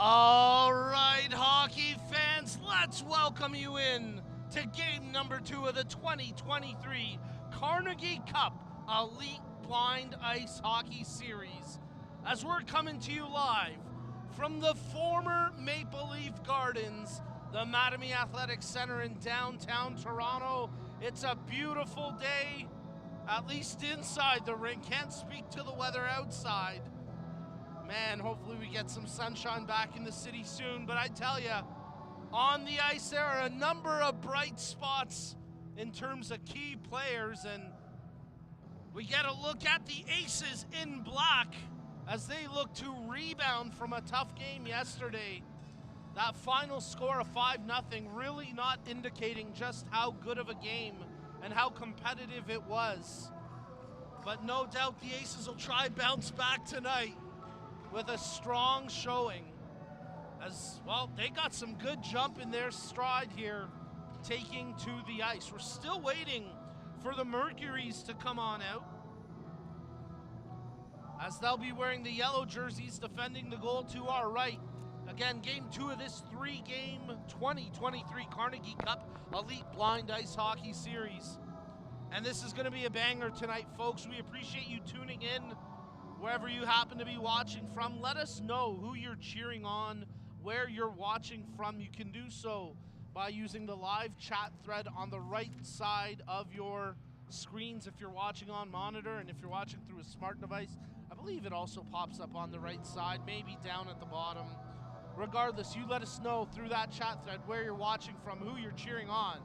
All right, hockey fans, let's welcome you in to game number 2 of the 2023 Carnegie Cup Elite Blind Ice Hockey Series, as we're coming to you live from the former Maple Leaf Gardens, the Mattamy Athletic Center in downtown Toronto. It's a beautiful day, at least inside the rink. Can't speak to the weather outside. Man, hopefully we get some sunshine back in the city soon. But I tell you, on the ice there are a number of bright spots in terms of key players. And we get a look at the Aces in black as they look to rebound from a tough game yesterday. That final score of 5-0 really not indicating just how good of a game and how competitive it was. But no doubt the Aces will try bounce back tonight with a strong showing, as well they got some good jump in their stride here, taking to the ice. We're still waiting for the Mercurys to come on out, as they'll be wearing the yellow jerseys, defending the goal to our right. Again, game 2 of this 3-game 2023 Carnegie Cup Elite Blind Ice Hockey Series. And this is going to be a banger tonight, folks. We appreciate you tuning in wherever you happen to be watching from. Let us know who you're cheering on, where you're watching from. You can do so by using the live chat thread on the right side of your screens if you're watching on monitor, and if you're watching through a smart device, I believe it also pops up on the right side, maybe down at the bottom. Regardless, you let us know through that chat thread where you're watching from, who you're cheering on,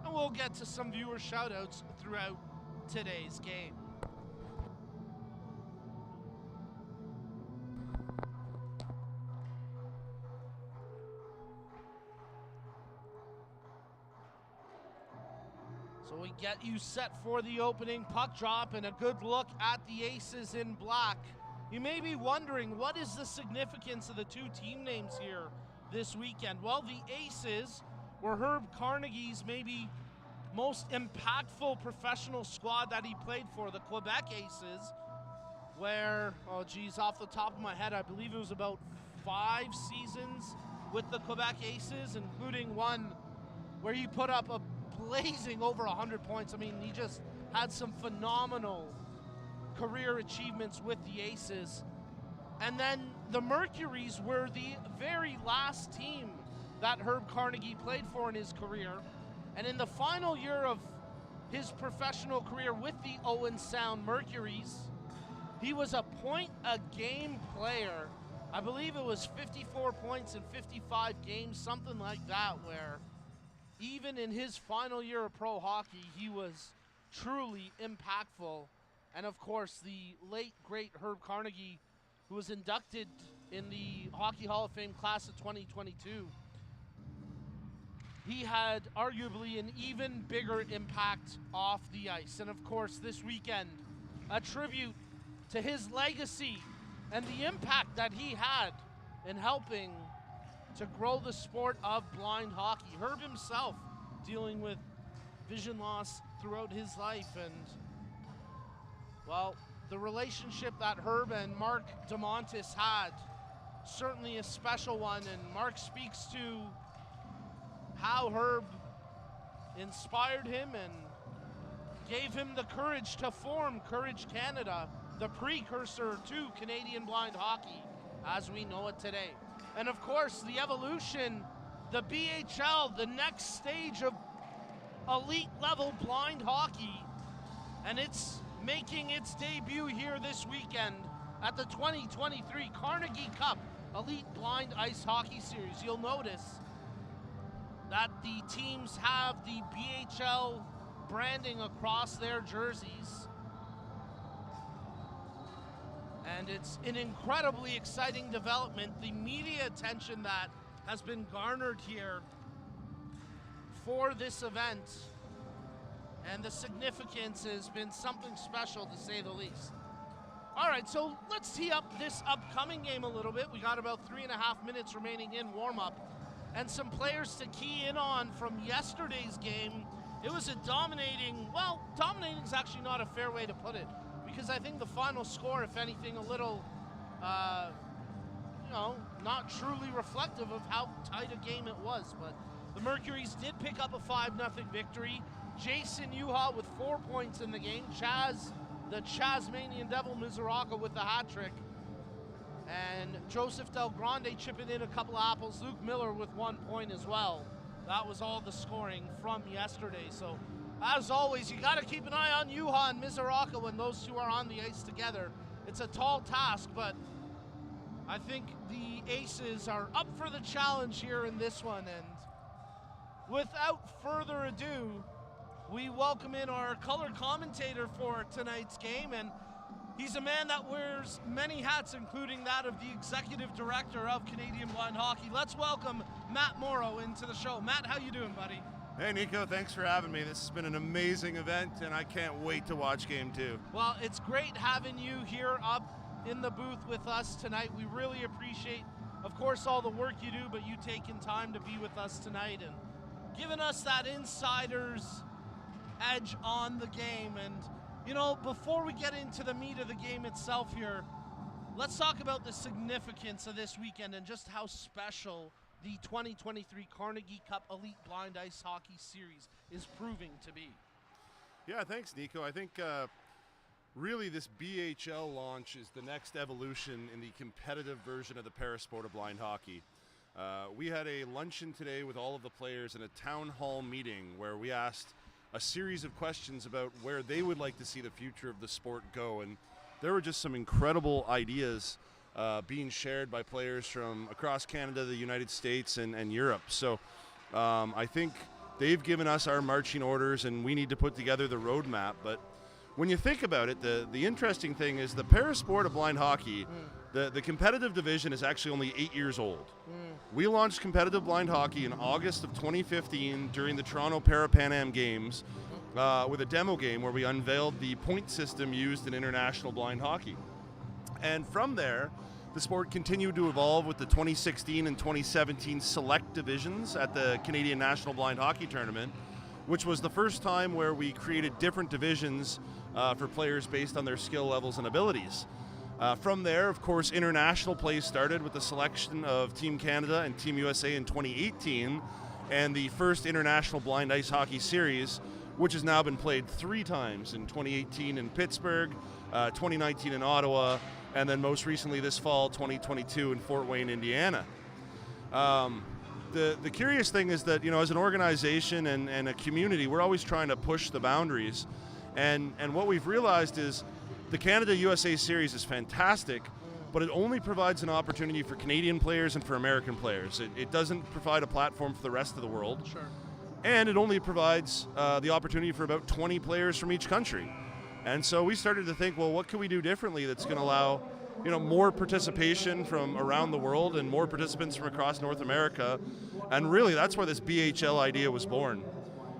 and we'll get to some viewer shout-outs throughout today's game. So we get you set for the opening puck drop and a good look at the Aces in black. You may be wondering, what is the significance of the two team names here this weekend? Well, the Aces were Herb Carnegie's maybe most impactful professional squad that he played for, the Quebec Aces, where, oh geez, off the top of my head, I believe it was about 5 seasons with the Quebec Aces, including one where he put up a blazing over 100 points. I mean, he just had some phenomenal career achievements with the Aces. And then the Mercurys were the very last team that Herb Carnegie played for in his career. And in the final year of his professional career with the Owen Sound Mercurys, he was a point-a-game player. I believe it was 54 points in 55 games, something like that, where even in his final year of pro hockey, he was truly impactful. And of course, the late, great Herb Carnegie, who was inducted in the Hockey Hall of Fame class of 2022, he had arguably an even bigger impact off the ice. And of course, this weekend, a tribute to his legacy and the impact that he had in helping to grow the sport of blind hockey. Herb himself dealing with vision loss throughout his life, and well, the relationship that Herb and Mark DeMontis had, certainly a special one, and Mark speaks to how Herb inspired him and gave him the courage to form Courage Canada, the precursor to Canadian blind hockey as we know it today. And of course, the evolution, the BHL, the next stage of elite level blind hockey, and it's making its debut here this weekend at the 2023 Carnegie Cup Elite Blind Ice Hockey Series. You'll notice that the teams have the BHL branding across their jerseys. And it's an incredibly exciting development. The media attention that has been garnered here for this event, and the significance has been something special to say the least. All right, so let's tee up this upcoming game a little bit. We got about 3.5 minutes remaining in warm-up, and some players to key in on from yesterday's game. It was a dominating is actually not a fair way to put it, because I think the final score, if anything, a little, not truly reflective of how tight a game it was. But the Mercurys did pick up a 5-0 victory. Jason Yuha with 4 points in the game. The Chasmanian Devil Mizoraka with the hat trick. And Joseph Del Grande chipping in a couple apples. Luke Miller with 1 point as well. That was all the scoring from yesterday. So, as always, you got to keep an eye on Yuha and Mizoraka when those two are on the ice together. It's a tall task, but I think the Aces are up for the challenge here in this one. And without further ado, we welcome in our color commentator for tonight's game, and he's a man that wears many hats, including that of the executive director of Canadian Blind Hockey. Let's welcome Matt Morrow into the show. Matt, how you doing, buddy? Hey, Nico, thanks for having me. This has been an amazing event, and I can't wait to watch Game 2. Well, it's great having you here up in the booth with us tonight. We really appreciate, of course, all the work you do, but you taking time to be with us tonight and giving us that insider's edge on the game. And before we get into the meat of the game itself here, let's talk about the significance of this weekend and just how special the 2023 Carnegie Cup Elite Blind Ice Hockey Series is proving to be. Yeah, thanks, Nico. I think really this BHL launch is the next evolution in the competitive version of the parasport of blind hockey. We had a luncheon today with all of the players in a town hall meeting where we asked a series of questions about where they would like to see the future of the sport go, and there were just some incredible ideas being shared by players from across Canada, the United States, and Europe. So I think they've given us our marching orders, and we need to put together the roadmap. But when you think about it, the interesting thing is the parasport of blind hockey, the competitive division is actually only 8 years old. We launched competitive blind hockey in August of 2015 during the Toronto Para-Pan Am Games with a demo game where we unveiled the point system used in international blind hockey. And from there, the sport continued to evolve with the 2016 and 2017 select divisions at the Canadian National Blind Hockey Tournament, which was the first time where we created different divisions for players based on their skill levels and abilities. From there, of course, international play started with the selection of Team Canada and Team USA in 2018 and the first International Blind Ice Hockey Series, which has now been played 3 times in 2018 in Pittsburgh, 2019 in Ottawa, and then most recently this fall, 2022 in Fort Wayne, Indiana. The curious thing is that, as an organization and a community, we're always trying to push the boundaries. And what we've realized is the Canada-USA Series is fantastic, but it only provides an opportunity for Canadian players and for American players. It doesn't provide a platform for the rest of the world. Sure. And it only provides the opportunity for about 20 players from each country. And so we started to think, well, what can we do differently that's going to allow more participation from around the world and more participants from across North America? And really, that's where this BHL idea was born.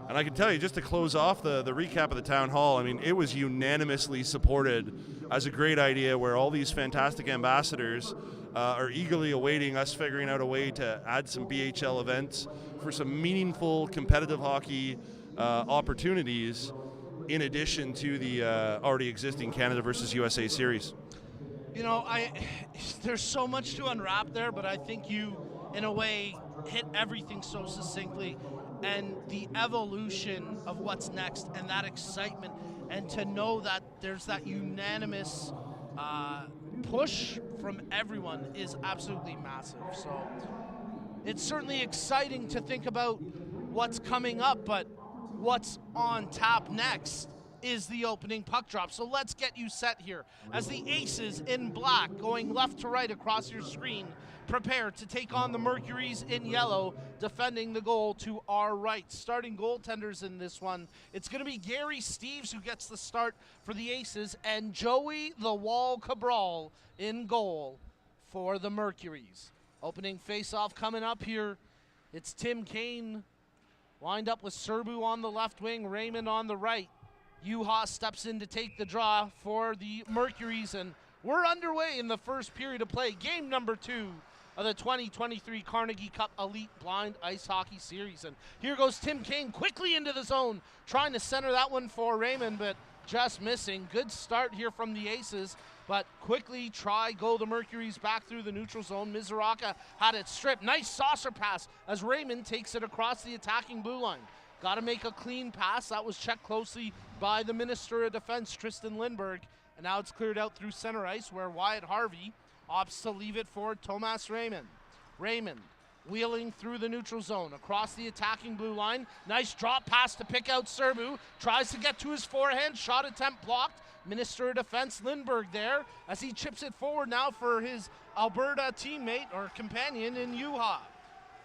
And I can tell you, just to close off the recap of the town hall, I mean, it was unanimously supported as a great idea where all these fantastic ambassadors are eagerly awaiting us figuring out a way to add some BHL events for some meaningful competitive hockey opportunities in addition to the already existing Canada versus USA series. There's so much to unwrap there, but I think you, in a way, hit everything so succinctly. And the evolution of what's next and that excitement, and to know that there's that unanimous push from everyone is absolutely massive. So it's certainly exciting to think about what's coming up, but what's on tap next is the opening puck drop. So let's get you set here as the Aces in black, going left to right across your screen, prepare to take on the Mercurys in yellow, defending the goal to our right. Starting goaltenders in this one, it's going to be Gary Steeves who gets the start for the Aces, and Joey the Wall Cabral in goal for the Mercurys. Opening face-off coming up here. It's Tim Kane Lined up with Serbu on the left wing, Raymond on the right. Juha steps in to take the draw for the Mercurys, and we're underway in the first period of play. Game number 2 of the 2023 Carnegie Cup Elite Blind Ice Hockey Series. And here goes Tim Kane quickly into the zone, trying to center that one for Raymond, but just missing. Good start here from the Aces, but quickly go the Mercurys back through the neutral zone. Mizuraka had it stripped. Nice saucer pass as Raymond takes it across the attacking blue line. Got to make a clean pass. That was checked closely by the Minister of Defense, Tristan Lindberg. And now it's cleared out through center ice where Wyatt Harvey opts to leave it for Thomas Raymond. Raymond wheeling through the neutral zone across the attacking blue line. Nice drop pass to pick out Serbu. Tries to get to his forehand. Shot attempt blocked. Minister of Defense Lindberg there as he chips it forward now for his Alberta teammate or companion in Juha.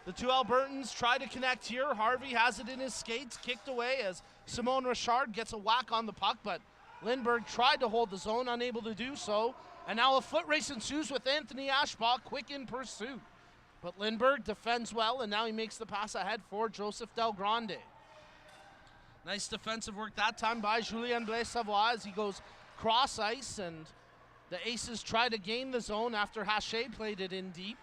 The two Albertans try to connect here. Harvey has it in his skates, kicked away as Simone Richard gets a whack on the puck, but Lindberg tried to hold the zone, unable to do so. And now a foot race ensues with Anthony Ashbaugh quick in pursuit. But Lindberg defends well, and now he makes the pass ahead for Joseph Del Grande. Nice defensive work that time by Julien Blaise-Savoie as he goes cross ice, and the Aces try to gain the zone after Haché played it in deep.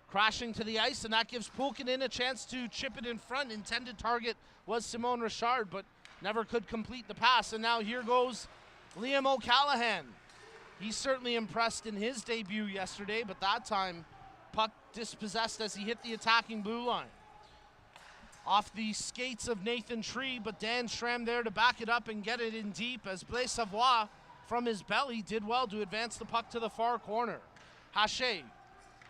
Crashing to the ice, and that gives Pulkkinen a chance to chip it in front. Intended target was Simone Richard, but never could complete the pass. And now here goes Liam O'Callaghan. He's certainly impressed in his debut yesterday, but that time puck dispossessed as he hit the attacking blue line. Off the skates of Nathan Tree, but Dan Schramm there to back it up and get it in deep as Blaise-Savoie from his belly did well to advance the puck to the far corner. Haché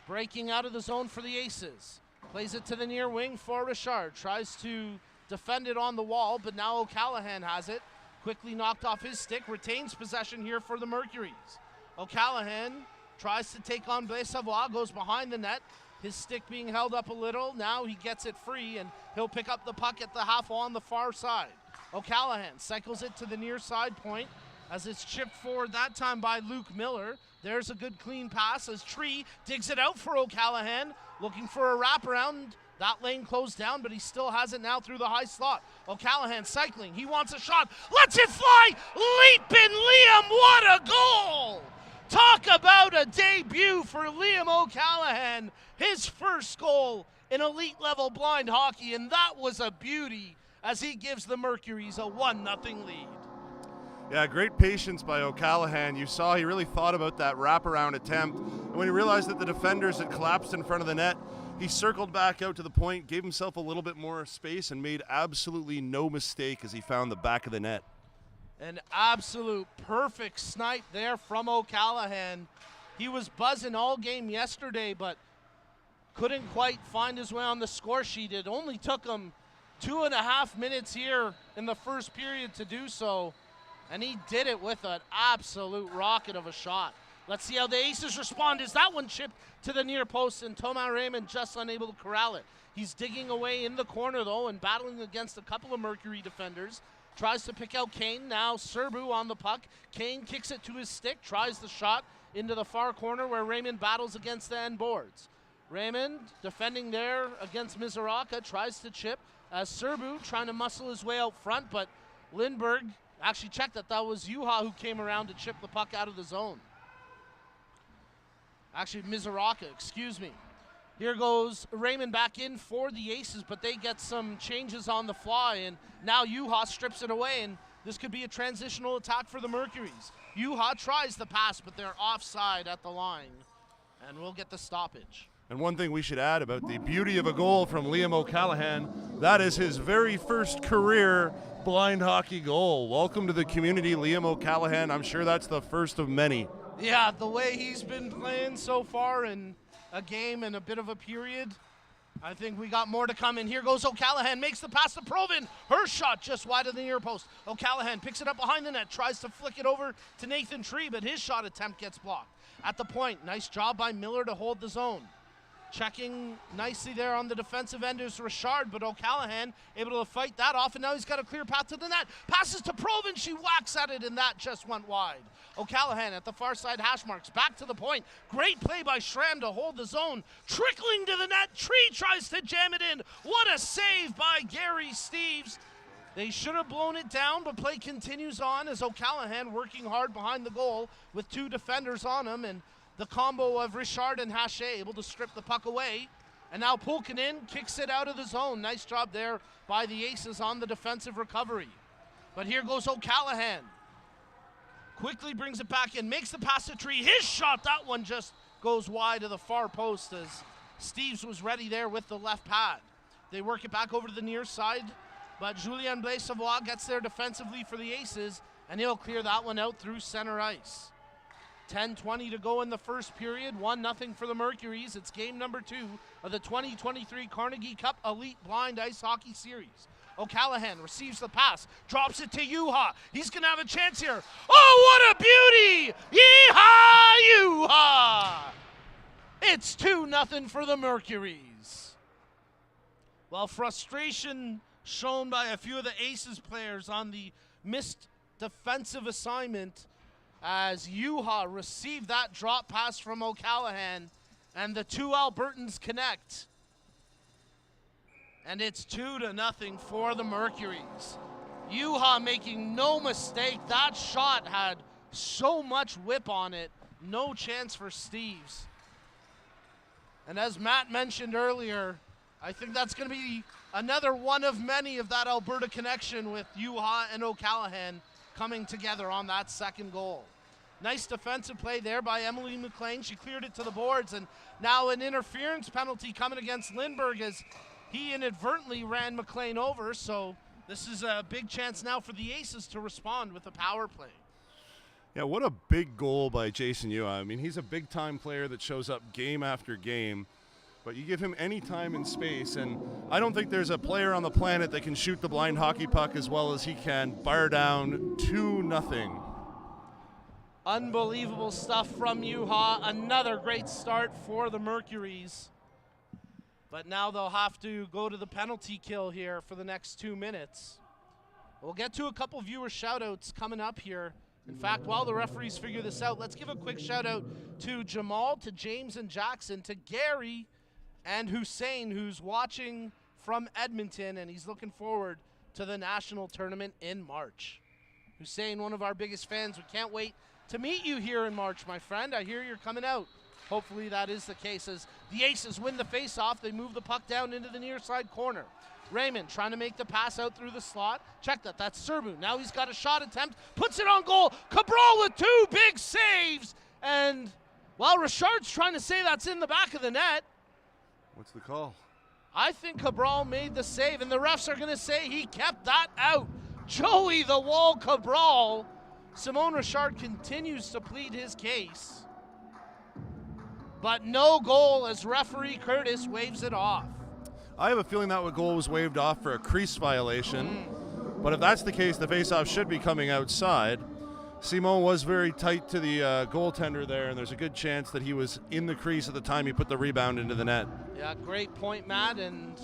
breaking out of the zone for the Aces. Plays it to the near wing for Richard. Tries to defend it on the wall, but now O'Callaghan has it. Quickly knocked off his stick. Retains possession here for the Mercurys. O'Callaghan tries to take on Blaise-Savoie. Goes behind the net. His stick being held up a little. Now he gets it free, and he'll pick up the puck at the half wall on the far side. O'Callaghan cycles it to the near side point as it's chipped forward that time by Luke Miller. There's a good clean pass as Tree digs it out for O'Callaghan, looking for a wraparound. That lane closed down, but he still has it now through the high slot. O'Callaghan cycling. He wants a shot. Lets it fly. Leaping Liam. What a goal! Talk about a debut for Liam O'Callaghan. His first goal in elite level blind hockey, and that was a beauty as he gives the Mercurys a 1-0 lead. Yeah, great patience by O'Callaghan. You saw he really thought about that wraparound attempt. And when he realized that the defenders had collapsed in front of the net, he circled back out to the point, gave himself a little bit more space, and made absolutely no mistake as he found the back of the net. An absolute perfect snipe there from O'Callaghan. He was buzzing all game yesterday, but couldn't quite find his way on the score sheet. It only took him 2.5 minutes here in the first period to do so. And he did it with an absolute rocket of a shot. Let's see how the Aces respond. Is that one chipped to the near post, and Thomas Raymond just unable to corral it. He's digging away in the corner, though, and battling against a couple of Mercury defenders. Tries to pick out Kane. Now Serbu on the puck. Kane kicks it to his stick, tries the shot into the far corner where Raymond battles against the end boards. Raymond defending there against Mizuraka, tries to chip as Serbu trying to muscle his way out front, but Lindberg actually checked that was Juha who came around to chip the puck out of the zone. Actually, Mizuraka, excuse me. Here goes Raymond back in for the Aces, but they get some changes on the fly, and now Juha strips it away, and this could be a transitional attack for the Mercurys. Juha tries the pass, but they're offside at the line, and we'll get the stoppage. And one thing we should add about the beauty of a goal from Liam O'Callaghan, that is his very first career blind hockey goal. Welcome to the community, Liam O'Callaghan. I'm sure that's the first of many. Yeah, the way he's been playing so far in a game and a bit of a period, I think we got more to come. And here goes O'Callaghan, makes the pass to Provin. Her shot just wide of the near post. O'Callaghan picks it up behind the net, tries to flick it over to Nathan Tree, but his shot attempt gets blocked. At the point, nice job by Miller to hold the zone. Checking nicely there on the defensive end is Richard, but O'Callaghan able to fight that off, and now he's got a clear path to the net. Passes to Provin, she whacks at it, and that just went wide. O'Callaghan at the far side hash marks, back to the point. Great play by Schramm to hold the zone. Trickling to the net, Tree tries to jam it in. What a save by Gary Steeves. They should have blown it down, but play continues on as O'Callaghan working hard behind the goal with 2 defenders on him, and the combo of Richard and Haché able to strip the puck away. And now Pulkkinen kicks it out of the zone. Nice job there by the Aces on the defensive recovery. But here goes O'Callaghan. Quickly brings it back in, makes the pass to Tree. His shot, that one just goes wide of the far post as Steeves was ready there with the left pad. They work it back over to the near side, but Julien Blais-Savoie gets there defensively for the Aces, and he'll clear that one out through center ice. 10:20 to go in the first period, 1-0 for the Mercurys. It's game number 2 of the 2023 Carnegie Cup Elite Blind Ice Hockey Series. O'Callaghan receives the pass, drops it to Juha. He's gonna have a chance here. Oh, what a beauty! Yeehaw, Juha! It's 2-0 for the Mercurys. Well, frustration shown by a few of the Aces players on the missed defensive assignment as Juha received that drop pass from O'Callaghan, and the 2 Albertans connect. And it's 2-0 for the Mercurys. Juha making no mistake. That shot had so much whip on it. No chance for Steeves. And as Matt mentioned earlier, I think that's going to be another one of many of that Alberta connection with Juha and O'Callaghan coming together on that second goal. Nice defensive play there by Emily McLean. She cleared it to the boards, and now an interference penalty coming against Lindbergh as he inadvertently ran McLean over, so this is a big chance now for the Aces to respond with a power play. Yeah, what a big goal by Jason Juha. I mean, he's a big-time player that shows up game after game, but you give him any time and space, and I don't think there's a player on the planet that can shoot the blind hockey puck as well as he can. Bar down 2-0. Unbelievable stuff from Juha. Another great start for the Mercurys. But now they'll have to go to the penalty kill here for the next 2 minutes. We'll get to a couple viewer shout-outs coming up here. In fact, while the referees figure this out, let's give a quick shout-out to Jamal, to James and Jackson, to Gary and Hussein, who's watching from Edmonton, and he's looking forward to the national tournament in March. Hussein, one of our biggest fans. We can't wait to meet you here in March, my friend. I hear you're coming out. Hopefully that is the case as the Aces win the face-off. They move the puck down into the near side corner. Raymond trying to make the pass out through the slot. Check that, that's Serbu. Now he's got a shot attempt, puts it on goal. Cabral with 2 big saves. And while Richard's trying to say that's in the back of the net. What's the call? I think Cabral made the save, and the refs are gonna say he kept that out. Joey the Wall Cabral. Simone Richard continues to plead his case, but no goal as referee Curtis waves it off. I have a feeling that goal was waved off for a crease violation, but if that's the case, the faceoff should be coming outside. Simone was very tight to the goaltender there, and there's a good chance that he was in the crease at the time he put the rebound into the net. Yeah, great point, Matt, and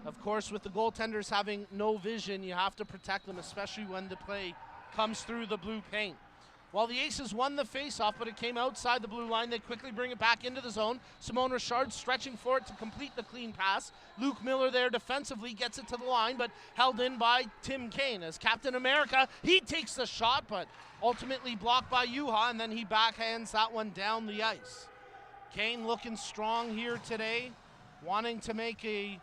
of course with the goaltenders having no vision, you have to protect them, especially when the play comes through the blue paint. While the Aces won the face-off, but it came outside the blue line, they quickly bring it back into the zone. Simone Richard stretching for it to complete the clean pass. Luke Miller there defensively gets it to the line, but held in by Tim Kane. As Captain America, he takes the shot, but ultimately blocked by Juha, and then he backhands that one down the ice. Kane looking strong here today, wanting to make a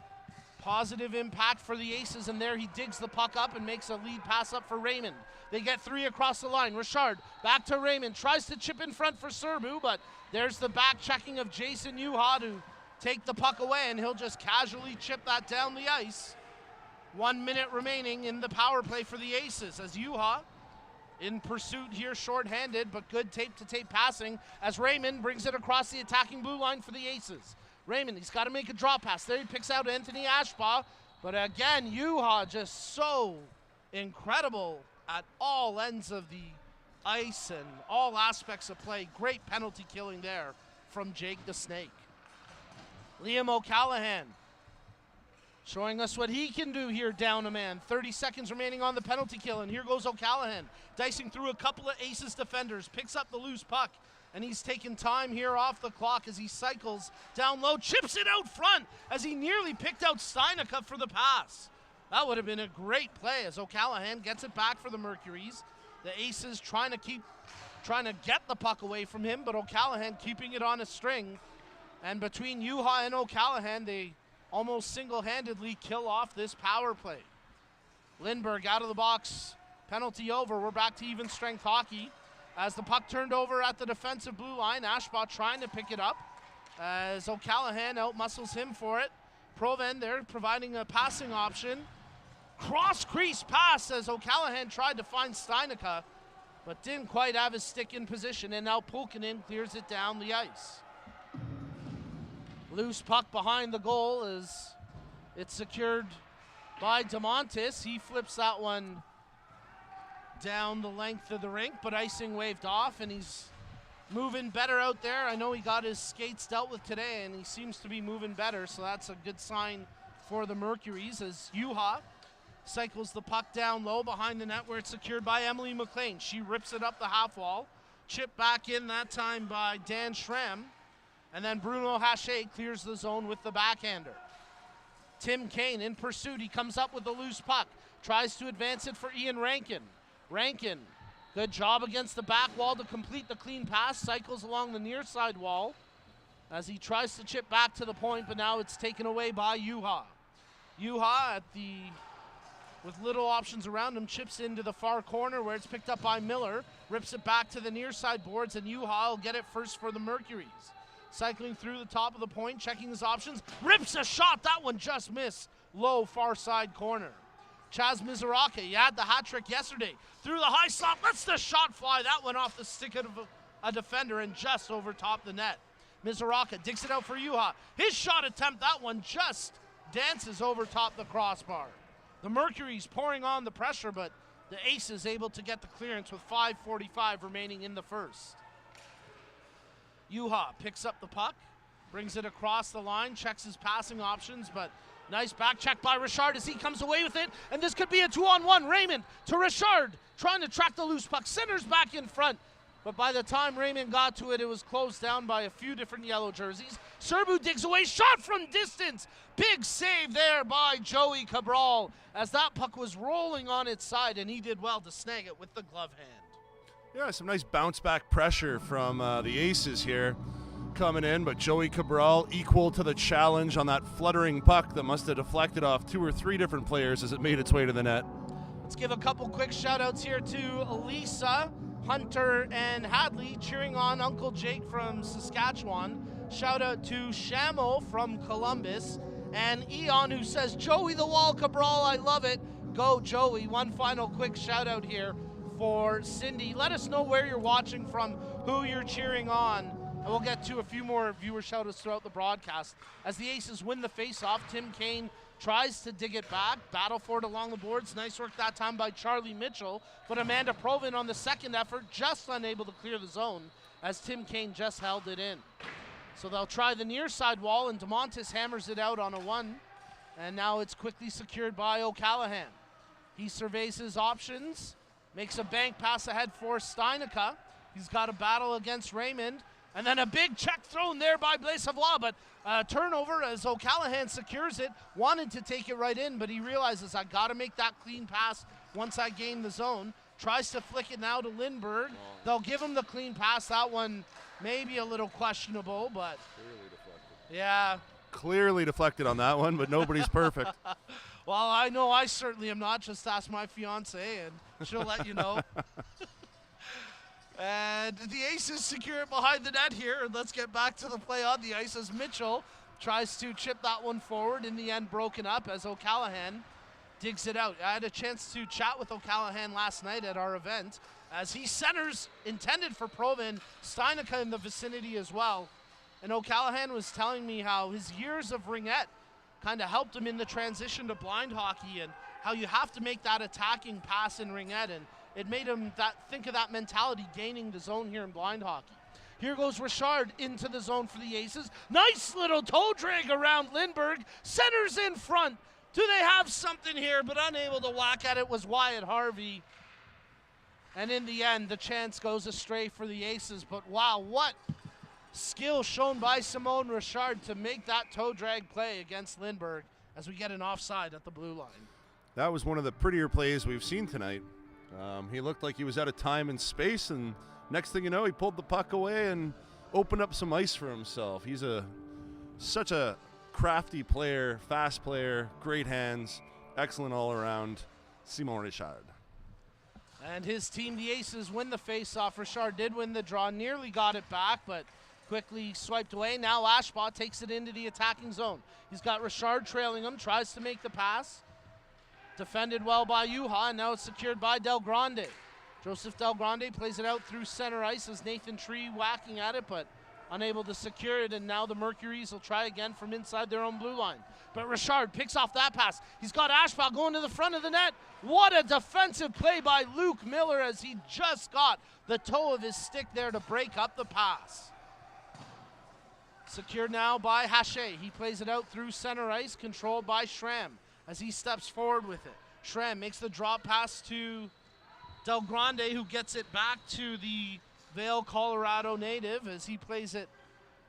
positive impact for the Aces, and there he digs the puck up and makes a lead pass up for Raymond. They get 3 across the line. Richard back to Raymond, tries to chip in front for Serbu, but there's the back checking of Jason Juha to take the puck away, and he'll just casually chip that down the ice. 1 minute remaining in the power play for the Aces as Juha in pursuit here, shorthanded, but good tape-to-tape passing as Raymond brings it across the attacking blue line for the Aces. Raymond, he's got to make a drop pass. There he picks out Anthony Ashbaugh, but again, Juha just so incredible at all ends of the ice and all aspects of play. Great penalty killing there from Jake the Snake. Liam O'Callaghan showing us what he can do here down a man. 30 seconds remaining on the penalty kill, and here goes O'Callaghan, dicing through a couple of Aces defenders, picks up the loose puck, and he's taking time here off the clock as he cycles down low, chips it out front as he nearly picked out Steinica for the pass. That would have been a great play as O'Callaghan gets it back for the Mercurys. The Aces trying to get the puck away from him, but O'Callaghan keeping it on a string. And between Juha and O'Callaghan, they almost single-handedly kill off this power play. Lindbergh out of the box, penalty over. We're back to even strength hockey. As the puck turned over at the defensive blue line, Ashbaugh trying to pick it up as O'Callaghan outmuscles him for it. Proven there providing a passing option. Cross-crease pass as O'Callaghan tried to find Steinica, but didn't quite have his stick in position, and now Pulkkinen clears it down the ice. Loose puck behind the goal as it's secured by DeMontis. He flips that one down the length of the rink, but icing waved off, and he's moving better out there. I know he got his skates dealt with today, and he seems to be moving better, so that's a good sign for the Mercurys as Juha cycles the puck down low behind the net where it's secured by Emily McLean. She rips it up the half wall. Chip back in that time by Dan Schramm. And then Bruno Haché clears the zone with the backhander. Tim Kane in pursuit. He comes up with the loose puck. Tries to advance it for Ian Rankin. Rankin, good job against the back wall to complete the clean pass. Cycles along the near side wall as he tries to chip back to the point, but now it's taken away by Juha. Juha with little options around him, chips into the far corner where it's picked up by Miller. Rips it back to the near side boards, and Juha will get it first for the Mercurys. Cycling through the top of the point, checking his options, rips a shot, that one just missed, low far side corner. Chaz Mizoraka, he had the hat trick yesterday, through the high slot, lets the shot fly, that went off the stick of a defender and just over top the net. Mizoraka digs it out for Juha, his shot attempt, that one just dances over top the crossbar. The Mercurys pouring on the pressure, but the Aces able to get the clearance with 5:45 remaining in the first. Juha picks up the puck, brings it across the line, checks his passing options, but nice back check by Richard as he comes away with it, and this could be a 2-on-1. Raymond to Richard, trying to track the loose puck, centers back in front, but by the time Raymond got to it, it was closed down by a few different yellow jerseys. Serbu digs away, shot from distance, big save there by Joey Cabral as that puck was rolling on its side, and he did well to snag it with the glove hand. Yeah, some nice bounce back pressure from the Aces here coming in, but Joey Cabral equal to the challenge on that fluttering puck that must have deflected off 2 or 3 different players as it made its way to the net. Let's give a couple quick shout outs here to Elisa, Hunter, and Hadley cheering on Uncle Jake from Saskatchewan. Shout out to Shamo from Columbus, and Eon who says, Joey the Wall Cabral, I love it. Go Joey. One final quick shout out here for Cindy. Let us know where you're watching from, who you're cheering on, and we'll get to a few more viewer shout-outs throughout the broadcast. As the Aces win the face-off, Tim Kane tries to dig it back, battle for it along the boards. Nice work that time by Charlie Mitchell, but Amanda Proven on the second effort just unable to clear the zone as Tim Kane just held it in. So they'll try the near side wall, and DeMontis hammers it out on a 1, and now it's quickly secured by O'Callaghan. He surveys his options, makes a bank pass ahead for Steinica. He's got a battle against Raymond. And then a big check thrown there by Blaise Savoie, but turnover as O'Callaghan secures it. Wanted to take it right in, but he realizes I got to make that clean pass once I gain the zone. Tries to flick it now to Lindbergh. They'll give him the clean pass. That one maybe a little questionable, but Clearly deflected. Yeah. Clearly deflected on that one, but nobody's perfect. Well, I know I certainly am not. Just ask my fiance, and she'll let you know. And the Aces secure it behind the net here. And let's get back to the play on the ice as Mitchell tries to chip that one forward. In the end, broken up as O'Callaghan digs it out. I had a chance to chat with O'Callaghan last night at our event as he centers intended for Proven, Steinica in the vicinity as well. And O'Callaghan was telling me how his years of ringette kind of helped him in the transition to blind hockey and how you have to make that attacking pass in ringette, and it made him think of that mentality gaining the zone here in blind hockey. Here goes Richard into the zone for the Aces. Nice little toe drag around Lindbergh. Centers in front. Do they have something here? But unable to whack at it was Wyatt Harvey. And in the end, the chance goes astray for the Aces. But wow, what skill shown by Simone Richard to make that toe drag play against Lindbergh as we get an offside at the blue line. That was one of the prettier plays we've seen tonight. He looked like he was out of time and space, and next thing you know, he pulled the puck away and opened up some ice for himself. He's such a crafty player, fast player, great hands, excellent all around. Simon Richard. And his team, the Aces, win the face-off. Richard did win the draw, nearly got it back, but quickly swiped away. Now Ashbaugh takes it into the attacking zone. He's got Richard trailing him, tries to make the pass. Defended well by Juha, and now it's secured by Del Grande. Joseph Del Grande plays it out through center ice as Nathan Tree whacking at it, but unable to secure it, and now the Mercurys will try again from inside their own blue line. But Richard picks off that pass. He's got Ashbaugh going to the front of the net. What a defensive play by Luke Miller as he just got the toe of his stick there to break up the pass. Secured now by Haché. He plays it out through center ice, controlled by Schramm as he steps forward with it. Schramm makes the drop pass to Del Grande, who gets it back to the Vail, Colorado native as he plays it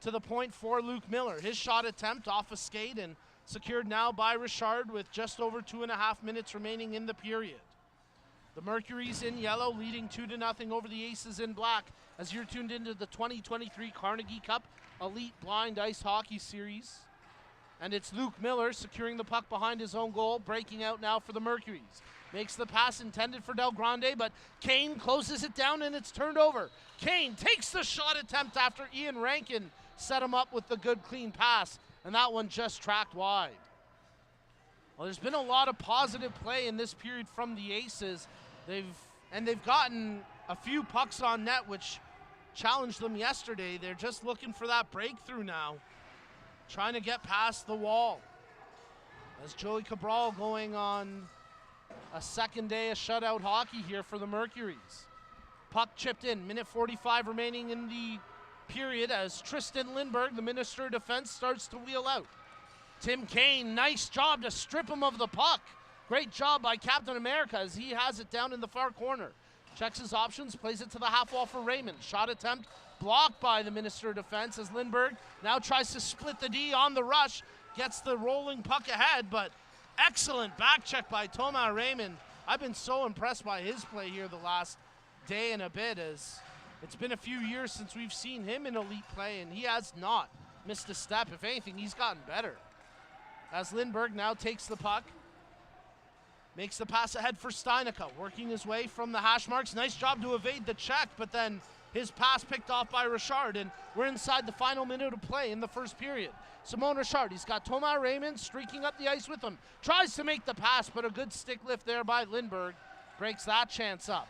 to the point for Luke Miller. His shot attempt off a skate and secured now by Richard with just over 2.5 minutes remaining in the period. The Mercurys in yellow leading 2-0 over the Aces in black as you're tuned into the 2023 Carnegie Cup Elite Blind Ice Hockey Series. And it's Luke Miller securing the puck behind his own goal, breaking out now for the Mercurys. Makes the pass intended for Del Grande, but Kane closes it down and it's turned over. Kane takes the shot attempt after Ian Rankin set him up with the good clean pass, and that one just tracked wide. Well, there's been a lot of positive play in this period from the Aces. They've gotten a few pucks on net, which challenged them yesterday. They're just looking for that breakthrough now, trying to get past the wall. As Joey Cabral going on a second day of shutout hockey here for the Mercurys. Puck chipped in, minute 45 remaining in the period as Tristan Lindbergh, the Minister of Defense, starts to wheel out. Tim Kane, nice job to strip him of the puck. Great job by Captain America as he has it down in the far corner. Checks his options, plays it to the half wall for Raymond. Shot attempt blocked by the Minister of Defense as Lindbergh now tries to split the D on the rush. Gets the rolling puck ahead, but excellent back check by Thomas Raymond. I've been so impressed by his play here the last day and a bit, as it's been a few years since we've seen him in elite play, and he has not missed a step. If anything, he's gotten better. As Lindbergh now takes the puck, makes the pass ahead for Steinica, working his way from the hash marks. Nice job to evade the check, but then his pass picked off by Richard, and we're inside the final minute of play in the first period. Simone Richard, he's got Thomas Raymond streaking up the ice with him. Tries to make the pass, but a good stick lift there by Lindbergh breaks that chance up.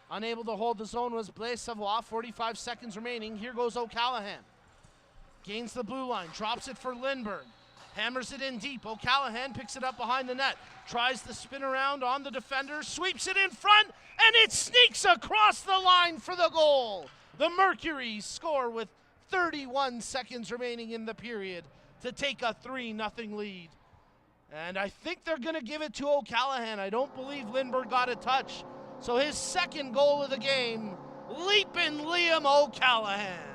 Unable to hold the zone was Blaise Savoie, 45 seconds remaining. Here goes O'Callahan. Gains the blue line, drops it for Lindbergh. Hammers it in deep. O'Callahan picks it up behind the net. Tries to spin around on the defender. Sweeps it in front, and it sneaks across the line for the goal. The Mercurys score with 31 seconds remaining in the period to take a 3-0 lead. And I think they're going to give it to O'Callahan. I don't believe Lindbergh got a touch. So his second goal of the game, leaping Liam O'Callahan.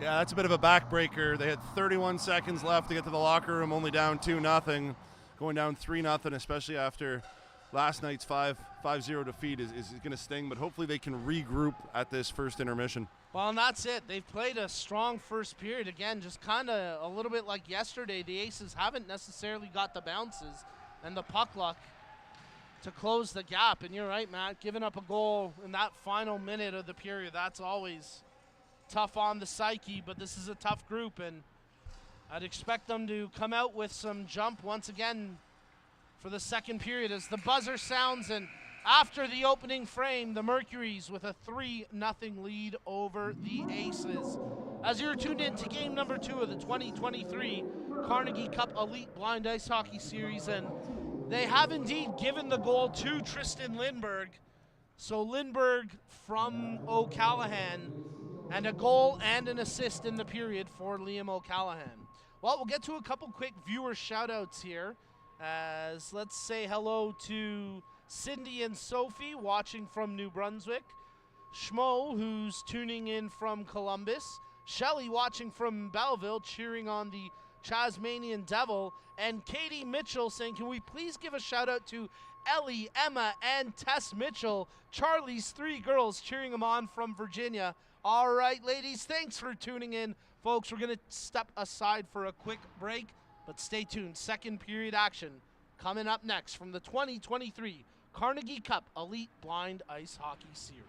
Yeah, that's a bit of a backbreaker. They had 31 seconds left to get to the locker room, only down 2-0. Going down 3-0, especially after last night's 5-0 defeat is going to sting, but hopefully they can regroup at this first intermission. Well, and that's it. They've played a strong first period. Again, just kind of a little bit like yesterday. The Aces haven't necessarily got the bounces and the puck luck to close the gap. And you're right, Matt, giving up a goal in that final minute of the period, that's always tough on the psyche, but this is a tough group, and I'd expect them to come out with some jump once again for the second period as the buzzer sounds, and after the opening frame, the Mercurys with a 3-0 lead over the Aces. As you're tuned in to game number 2 of the 2023 Carnegie Cup Elite Blind Ice Hockey Series, and They have indeed given the goal to Tristan Lindberg. So Lindberg from O'Callahan, and a goal and an assist in the period for Liam O'Callahan. Well, we'll get to a couple quick viewer shout-outs here. As let's say hello to Cindy and Sophie watching from New Brunswick. Schmo, who's tuning in from Columbus. Shelly watching from Belleville, cheering on the Tasmanian Devil. And Katie Mitchell saying, can we please give a shout out to Ellie, Emma, and Tess Mitchell, Charlie's 3 girls, cheering them on from Virginia. All right, ladies, thanks for tuning in. Folks, we're going to step aside for a quick break, but stay tuned. Second period action coming up next from the 2023 Carnegie Cup Elite Blind Ice Hockey Series.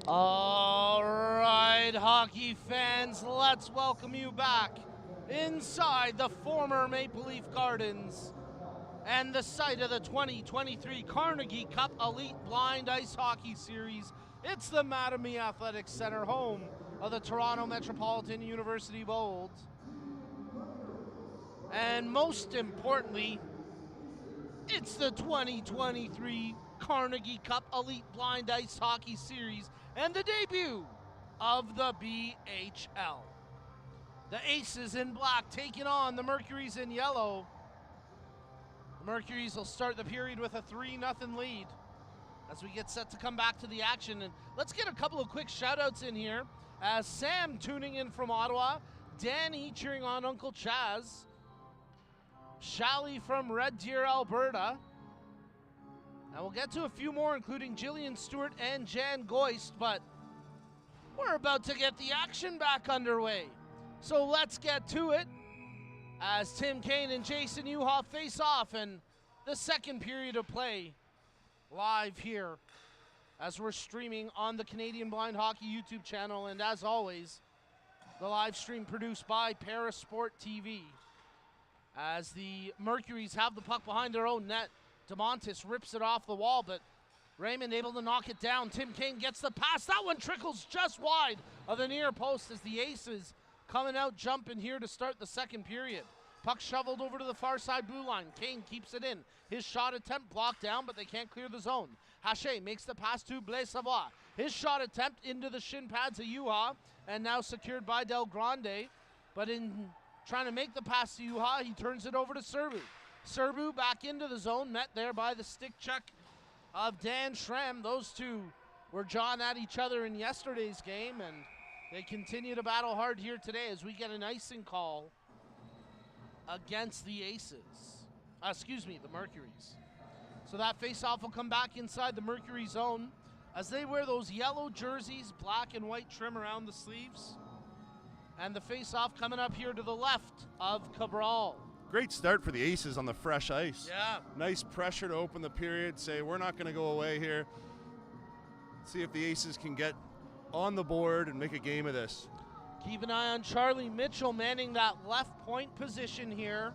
All right, hockey fans, let's welcome you back inside the former Maple Leaf Gardens and the site of the 2023 Carnegie Cup Elite Blind Ice Hockey Series. It's the Mattamy Athletic Center, home of the Toronto Metropolitan University Bold. And most importantly, it's the 2023 Carnegie Cup Elite Blind Ice Hockey Series and the debut of the BHL. The Aces in black taking on the Mercurys in yellow. The Mercurys will start the period with a 3-0 lead as we get set to come back to the action. And let's get a couple of quick shout-outs in here as Sam tuning in from Ottawa, Danny cheering on Uncle Chaz, Shally from Red Deer, Alberta. Now we'll get to a few more, including Jillian Stewart and Jan Goist, but we're about to get the action back underway. So let's get to it as Tim Kane and Jason Uha face off in the second period of play live here as we're streaming on the Canadian Blind Hockey YouTube channel, and as always, the live stream produced by Parasport TV. As the Mercurys have the puck behind their own net, DeMontis rips it off the wall, but Raymond able to knock it down. Tim Kane gets the pass. That one trickles just wide of the near post as the Aces coming out jumping here to start the second period. Puck shoveled over to the far side blue line. Kane keeps it in. His shot attempt blocked down, but they can't clear the zone. Haché makes the pass to Blaise Savoie. His shot attempt into the shin pads of Uha, and now secured by Del Grande. But in trying to make the pass to Uha, he turns it over to Serbu. Serbu back into the zone, met there by the stick check of Dan Schramm. Those two were jawing at each other in yesterday's game, and they continue to battle hard here today as we get an icing call against the Aces. The Mercurys. So that face-off will come back inside the Mercury zone as they wear those yellow jerseys, black and white trim around the sleeves. And the face-off coming up here to the left of Cabral. Great start for the Aces on the fresh ice. Yeah. Nice pressure to open the period, say we're not going to go away here. See if the Aces can get on the board and make a game of this. Keep an eye on Charlie Mitchell manning that left point position here.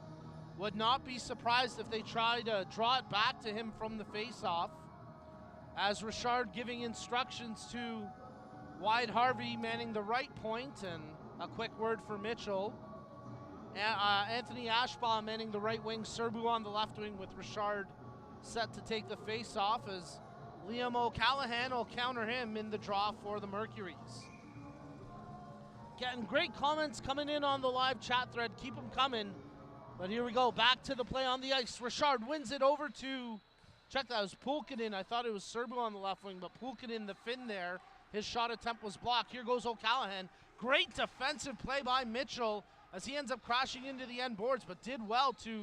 Would not be surprised if they try to draw it back to him from the face-off. As Richard giving instructions to Wyatt Harvey manning the right point, and a quick word for Mitchell. Anthony Ashbaugh manning the right wing, Serbu on the left wing with Richard set to take the face-off as Liam O'Callaghan will counter him in the draw for the Mercurys. Getting great comments coming in on the live chat thread. Keep them coming. But here we go. Back to the play on the ice. Richard wins it over to, check that, was Pulkkinen. I thought it was Serbu on the left wing, but Pulkkinen, the Finn there. His shot attempt was blocked. Here goes O'Callaghan. Great defensive play by Mitchell as he ends up crashing into the end boards, but did well to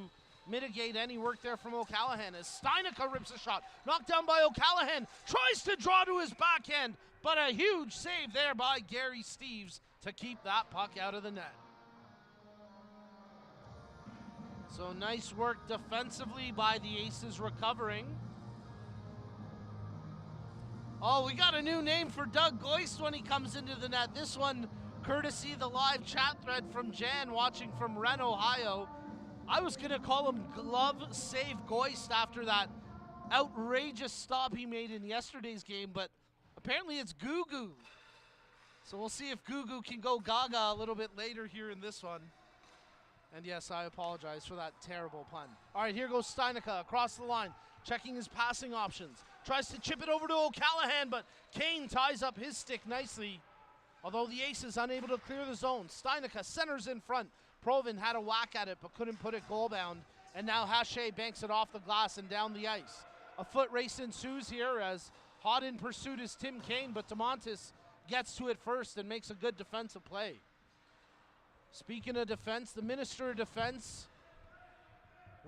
mitigate any work there from O'Callaghan as Steinica rips a shot. Knocked down by O'Callaghan. Tries to draw to his backhand, but a huge save there by Gary Steeves to keep that puck out of the net. So nice work defensively by the Aces recovering. Oh, we got a new name for Doug Goist when he comes into the net. This one courtesy the live chat thread from Jan watching from Ren, Ohio. I was going to call him Glove Save Goist after that outrageous stop he made in yesterday's game, but apparently it's Goo Goo. So we'll see if Goo Goo can go gaga a little bit later here in this one. And yes, I apologize for that terrible pun. All right, here goes Steinica across the line, checking his passing options. Tries to chip it over to O'Callaghan, but Kane ties up his stick nicely. Although the Aces unable to clear the zone. Steinica centers in front. Provin had a whack at it, but couldn't put it goal bound. And now Haché banks it off the glass and down the ice. A foot race ensues here as hot in pursuit is Tim Kane, but DeMontis gets to it first and makes a good defensive play. Speaking of defense, the Minister of Defense,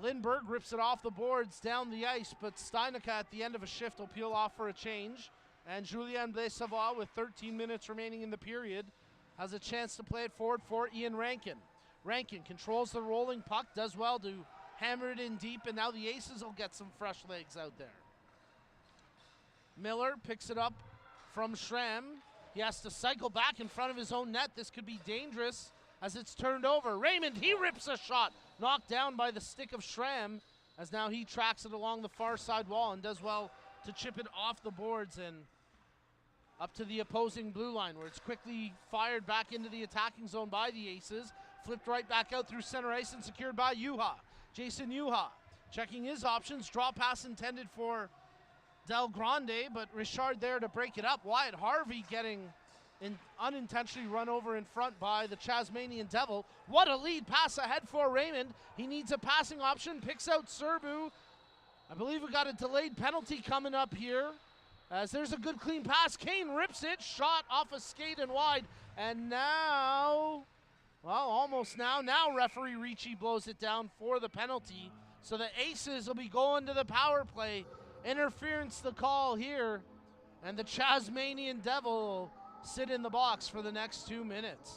Lindbergh rips it off the boards down the ice, but Steinica at the end of a shift will peel off for a change. And Julien Blaise Savoie, with 13 minutes remaining in the period, has a chance to play it forward for Ian Rankin. Rankin controls the rolling puck, does well to hammer it in deep, and now the Aces will get some fresh legs out there. Miller picks it up from Schramm. He has to cycle back in front of his own net. This could be dangerous as it's turned over. Raymond, he rips a shot. Knocked down by the stick of Schramm, as now he tracks it along the far side wall and does well to chip it off the boards and up to the opposing blue line, where it's quickly fired back into the attacking zone by the Aces. Flipped right back out through center ice and secured by Juha. Jason Juha checking his options. Draw pass intended for Del Grande, but Richard there to break it up. Wyatt Harvey getting unintentionally run over in front by the Tasmanian Devil. What a lead pass ahead for Raymond. He needs a passing option, picks out Serbu. I believe we got a delayed penalty coming up here, as there's a good clean pass. Kane rips it, shot off a skate and wide, and now, well, almost now referee Ricci blows it down for the penalty. So the Aces will be going to the power play. Interference the call here, and the Tasmanian Devil will sit in the box for the next 2 minutes.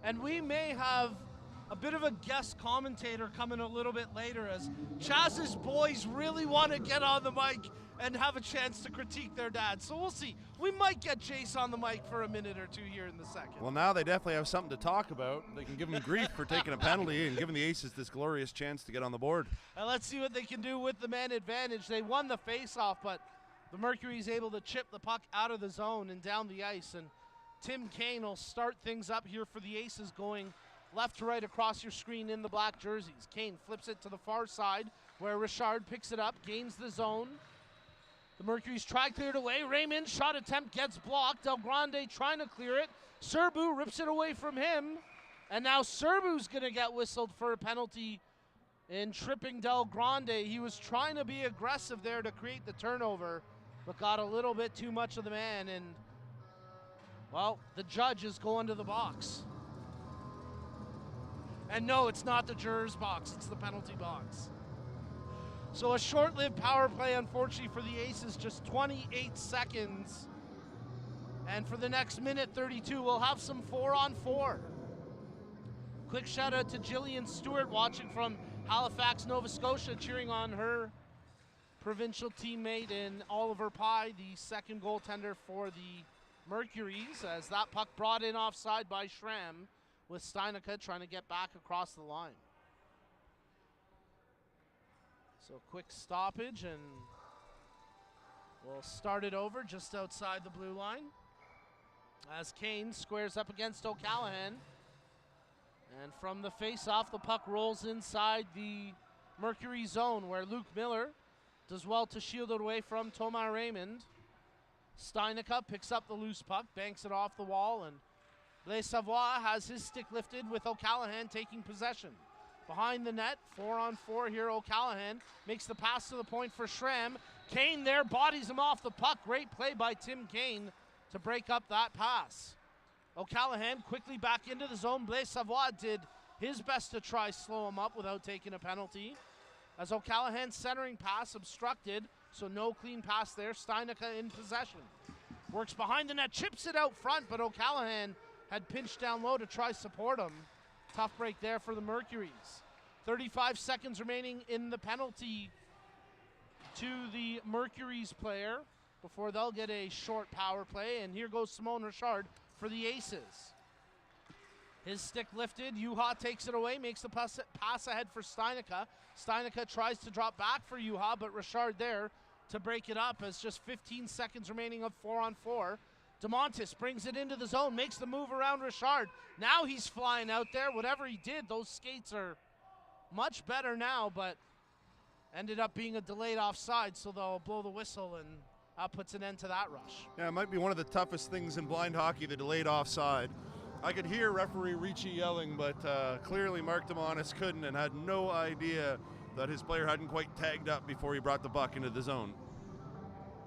And we may have a bit of a guest commentator coming a little bit later, as Chaz's boys really want to get on the mic and have a chance to critique their dad. So we'll see. We might get Jace on the mic for a minute or two here in the second. Well, now they definitely have something to talk about. They can give him grief for taking a penalty and giving the Aces this glorious chance to get on the board. And let's see what they can do with the man advantage. They won the faceoff, but the Mercury's able to chip the puck out of the zone and down the ice. And Tim Kane will start things up here for the Aces, going left to right across your screen in the black jerseys. Kane flips it to the far side, where Richard picks it up, gains the zone. The Mercury's try cleared away. Raymond, shot attempt gets blocked. Del Grande trying to clear it. Serbu rips it away from him. And now Serbu's going to get whistled for a penalty in tripping Del Grande. He was trying to be aggressive there to create the turnover, but got a little bit too much of the man. And, well, the judge is going to the box. And no, it's not the juror's box. It's the penalty box. So a short-lived power play, unfortunately, for the Aces, just 28 seconds. And for the next minute 32, we'll have some 4-on-4. Quick shout-out to Jillian Stewart watching from Halifax, Nova Scotia, cheering on her provincial teammate in Oliver Pye, the second goaltender for the Mercurys, as that puck brought in offside by Schramm, with Steinica trying to get back across the line. So quick stoppage, and we'll start it over just outside the blue line as Kane squares up against O'Callaghan. And from the face-off, the puck rolls inside the Mercury zone, where Luke Miller does well to shield it away from Thomas Raymond. Steinica picks up the loose puck, banks it off the wall, and Blaise Savoie has his stick lifted with O'Callaghan taking possession. Behind the net, 4-on-4 here. O'Callaghan makes the pass to the point for Schramm. Kane there bodies him off the puck. Great play by Tim Kane to break up that pass. O'Callaghan quickly back into the zone. Blaise Savoie did his best to try slow him up without taking a penalty, as O'Callaghan's centering pass obstructed, so no clean pass there. Steinica in possession. Works behind the net, chips it out front, but O'Callaghan had pinched down low to try support him. Tough break there for the Mercuries. 35 seconds remaining in the penalty to the Mercuries player before they'll get a short power play. And here goes Simon Richard for the Aces. His stick lifted. Juha takes it away, makes the pass ahead for Steinica. Steinica tries to drop back for Juha, but Richard there to break it up, as just 15 seconds remaining of 4-on-4. DeMontis brings it into the zone, makes the move around Richard. Now he's flying out there. Whatever he did, those skates are much better now, but ended up being a delayed offside, so they'll blow the whistle, and that puts an end to that rush. Yeah, it might be one of the toughest things in blind hockey, the delayed offside. I could hear referee Ricci yelling, but clearly Mark DeMontis couldn't and had no idea that his player hadn't quite tagged up before he brought the puck into the zone.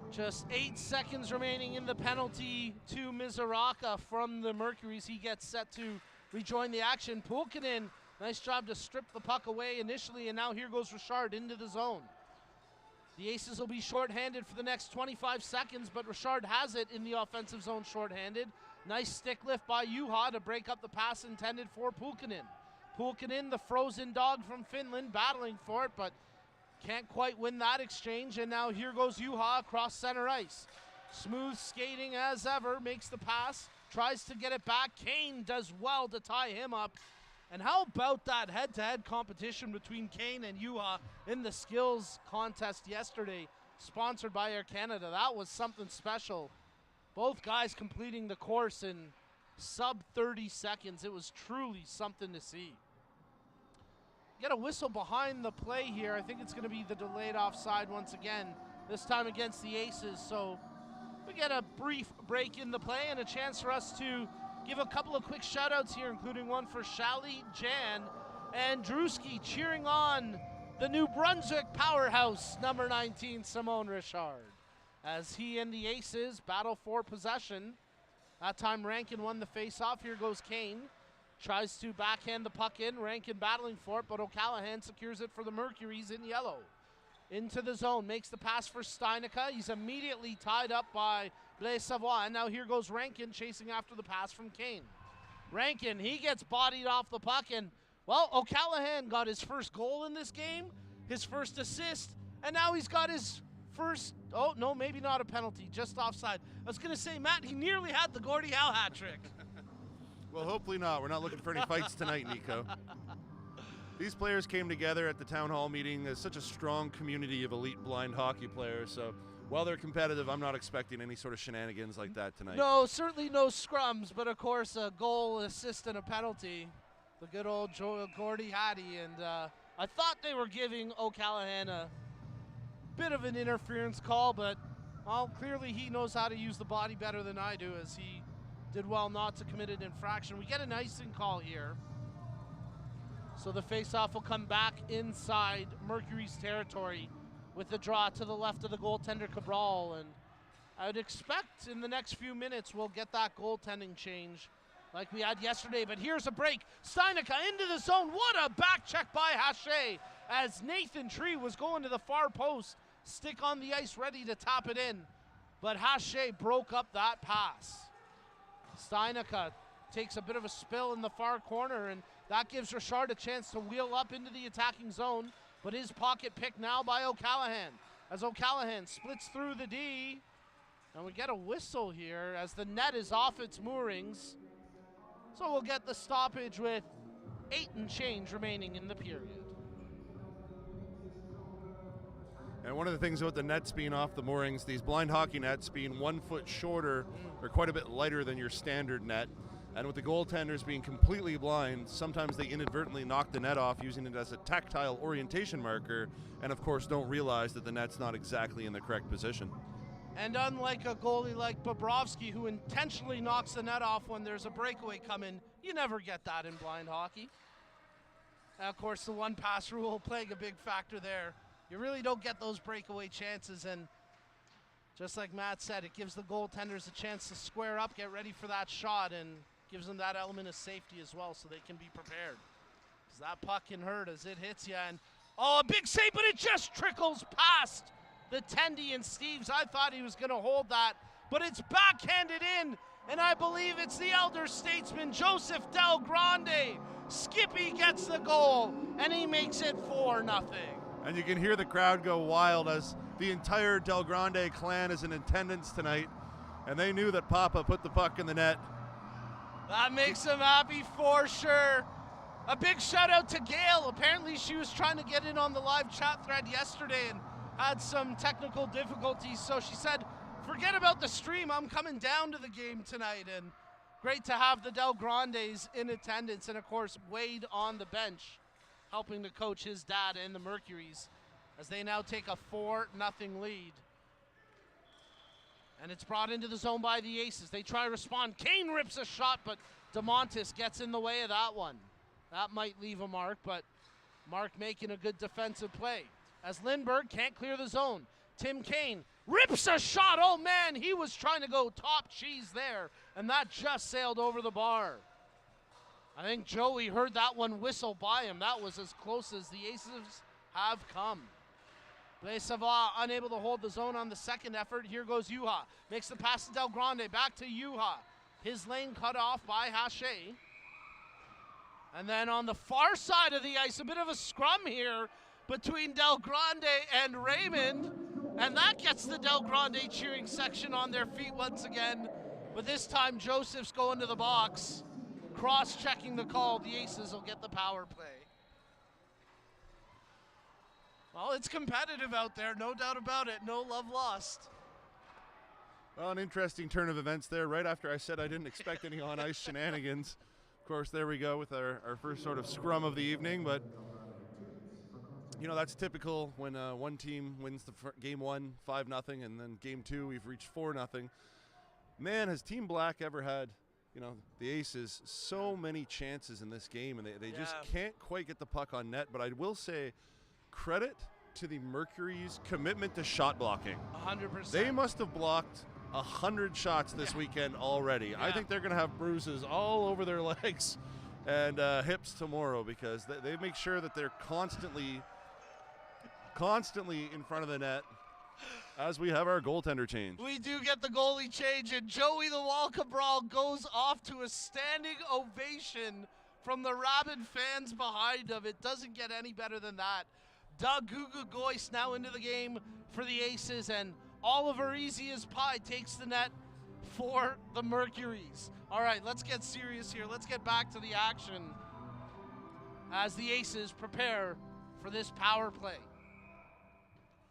Just 8 seconds remaining in the penalty to Mizoraka from the Mercuries. He gets set to rejoin the action. Pulkkinen, nice job to strip the puck away initially, and now here goes Richard into the zone. The Aces will be shorthanded for the next 25 seconds, but Richard has it in the offensive zone shorthanded. Nice stick lift by Juha to break up the pass intended for Pulkkinen. Pulkkinen, the frozen dog from Finland, battling for it, but Can't quite win that exchange, and now here goes Juha across center ice. Smooth skating as ever, makes the pass, tries to get it back. Kane does well to tie him up. And how about that head-to-head competition between Kane and Juha in the skills contest yesterday, sponsored by Air Canada? That was something special. Both guys completing the course in sub 30 seconds. It was truly something to see. Get a whistle behind the play here. I think it's going to be the delayed offside once again, this time against the Aces. So we get a brief break in the play and a chance for us to give a couple of quick shout-outs here, including one for Shally, Jan, and Drewski cheering on the New Brunswick powerhouse, number 19, Simone Richard, as he and the Aces battle for possession. That time Rankin won the face-off. Here goes Kane. Tries to backhand the puck in. Rankin battling for it, but O'Callaghan secures it for the Mercurys in yellow. Into the zone, makes the pass for Steinica. He's immediately tied up by Blaise Savoie, and now here goes Rankin chasing after the pass from Kane. Rankin, he gets bodied off the puck, and, well, O'Callaghan got his first goal in this game, his first assist, and now he's got his first, oh, no, maybe not a penalty, just offside. I was going to say, Matt, he nearly had the Gordie Howe hat trick. Well, hopefully not. We're not looking for any fights tonight, Nico. These players came together at the town hall meeting as such a strong community of elite blind hockey players. So while they're competitive, I'm not expecting any sort of shenanigans like that tonight. No, certainly no scrums, but of course a goal, assist, and a penalty. The good old Gordie Hattie. And I thought they were giving O'Callaghan a bit of an interference call, but well, clearly he knows how to use the body better than I do, as he did well not to commit an infraction. We get an icing call here. So the faceoff will come back inside Mercury's territory with the draw to the left of the goaltender Cabral. And I would expect in the next few minutes we'll get that goaltending change like we had yesterday. But here's a break. Steinica into the zone. What a back check by Haché as Nathan Tree was going to the far post. Stick on the ice ready to tap it in. But Haché broke up that pass. Steinica takes a bit of a spill in the far corner, and that gives Richard a chance to wheel up into the attacking zone, but his pocket picked now by O'Callaghan as O'Callaghan splits through the D. And we get a whistle here as the net is off its moorings. So we'll get the stoppage with 8 and change remaining in the period. And one of the things about the nets being off the moorings, these blind hockey nets being 1 foot shorter or quite a bit lighter than your standard net. And with the goaltenders being completely blind, sometimes they inadvertently knock the net off using it as a tactile orientation marker, and of course don't realize that the net's not exactly in the correct position. And unlike a goalie like Bobrovsky, who intentionally knocks the net off when there's a breakaway coming, you never get that in blind hockey. And of course, the one pass rule playing a big factor there. You really don't get those breakaway chances, and just like Matt said, it gives the goaltenders a chance to square up, get ready for that shot, and gives them that element of safety as well so they can be prepared. Because that puck can hurt as it hits you, and oh, a big save, but it just trickles past the Tendy and Steves. I thought he was going to hold that, but it's backhanded in, and I believe it's the elder statesman, Joseph Del Grande. Skippy gets the goal, and he makes it 4-0. And you can hear the crowd go wild as the entire Del Grande clan is in attendance tonight, and they knew that Papa put the puck in the net. That makes him happy for sure. A big shout out to Gail. Apparently she was trying to get in on the live chat thread yesterday and had some technical difficulties, so she said, forget about the stream, I'm coming down to the game tonight. And great to have the Del Grandes in attendance, and of course Wade on the bench helping to coach his dad and the Mercurys as they now take a 4-0 lead. And it's brought into the zone by the Aces. They try to respond. Kane rips a shot, but DeMontis gets in the way of that one. That might leave a mark, but Mark making a good defensive play. As Lindbergh can't clear the zone. Tim Kane rips a shot. Oh man, he was trying to go top cheese there, and that just sailed over the bar. I think Joey heard that one whistle by him. That was as close as the Aces have come. Blaise Savoie unable to hold the zone on the second effort. Here goes Juha. Makes the pass to Del Grande. Back to Juha. His lane cut off by Haché. And then on the far side of the ice, a bit of a scrum here. between Del Grande and Raymond. And that gets the Del Grande cheering section on their feet once again. But this time Joseph's going to the box, cross-checking the call. The Aces will get the power play. Well, it's competitive out there, no doubt about it. No love lost. Well, an interesting turn of events there. Right after I said I didn't expect any on-ice shenanigans. Of course, there we go with our first sort of scrum of the evening. But, you know, that's typical when one team wins the game one, 5-0, and then game two, we've reached 4-0. Man, has Team Black ever had, you know, the Aces, so many chances in this game, and they just can't quite get the puck on net. But I will say, credit to the Mercurys' commitment to shot blocking. 100%. They must have blocked 100 shots this weekend already. Yeah. I think they're going to have bruises all over their legs and hips tomorrow, because they make sure that they're constantly in front of the net as we have our goaltender change. We do get the goalie change, and Joey the Wall Cabral goes off to a standing ovation from the rabid fans behind him. It doesn't get any better than that. Doug Gugu Goyce now into the game for the Aces, and Oliver Easy as Pie takes the net for the Mercurys. All right, let's get serious here. Let's get back to the action as the Aces prepare for this power play.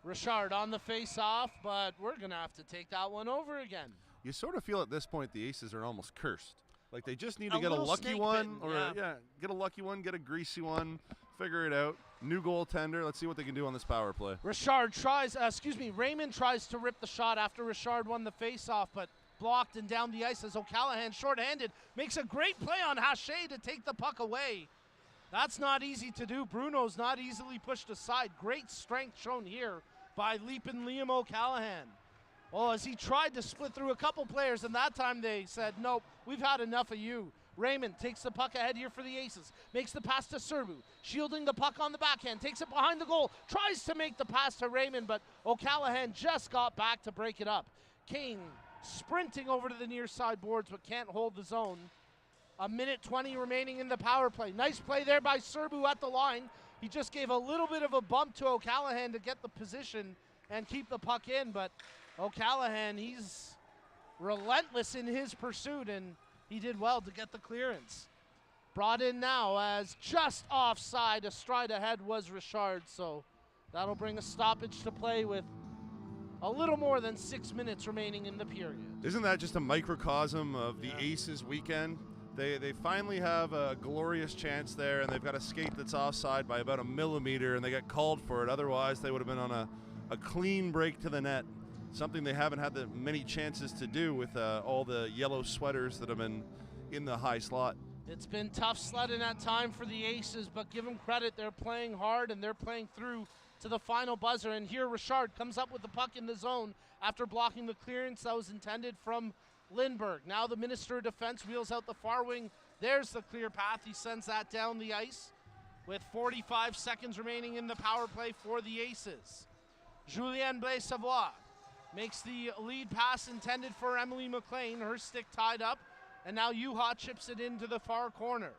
Richard on the face-off, but we're going to have to take that one over again. You sort of feel at this point the Aces are almost cursed. Like they just need to get a little lucky snake one, bitten, get a lucky one, get a greasy one, figure it out. New goaltender. Let's see what they can do on this power play. Raymond tries to rip the shot after Richard won the face-off, but blocked and down the ice as O'Callaghan, short-handed, makes a great play on Haché to take the puck away. That's not easy to do. Bruno's not easily pushed aside. Great strength shown here by leaping Liam O'Callaghan. Well, as he tried to split through a couple players, and that time they said, nope, we've had enough of you. Raymond takes the puck ahead here for the Aces, makes the pass to Serbu, shielding the puck on the backhand, takes it behind the goal, tries to make the pass to Raymond, but O'Callaghan just got back to break it up. Kane sprinting over to the near side boards, but can't hold the zone. 1:20 remaining in the power play. Nice play there by Serbu at the line. He just gave a little bit of a bump to O'Callaghan to get the position and keep the puck in, but O'Callaghan, he's relentless in his pursuit, and he did well to get the clearance. Brought in now as just offside, a stride ahead was Richard, so that'll bring a stoppage to play with a little more than 6 minutes remaining in the period. Isn't that just a microcosm of the Aces weekend? They finally have a glorious chance there, and they've got a skate that's offside by about a millimeter, and they get called for it. Otherwise, they would have been on a clean break to the net. Something they haven't had many chances to do with all the yellow sweaters that have been in the high slot. It's been tough sledding at time for the Aces, but give them credit. They're playing hard, and they're playing through to the final buzzer. And here Richard comes up with the puck in the zone after blocking the clearance that was intended from Lindbergh. Now the Minister of Defense wheels out the far wing. There's the clear path. He sends that down the ice with 45 seconds remaining in the power play for the Aces. Julien Blais-Savoie makes the lead pass intended for Emily McLean, her stick tied up, and now Juha chips it into the far corner.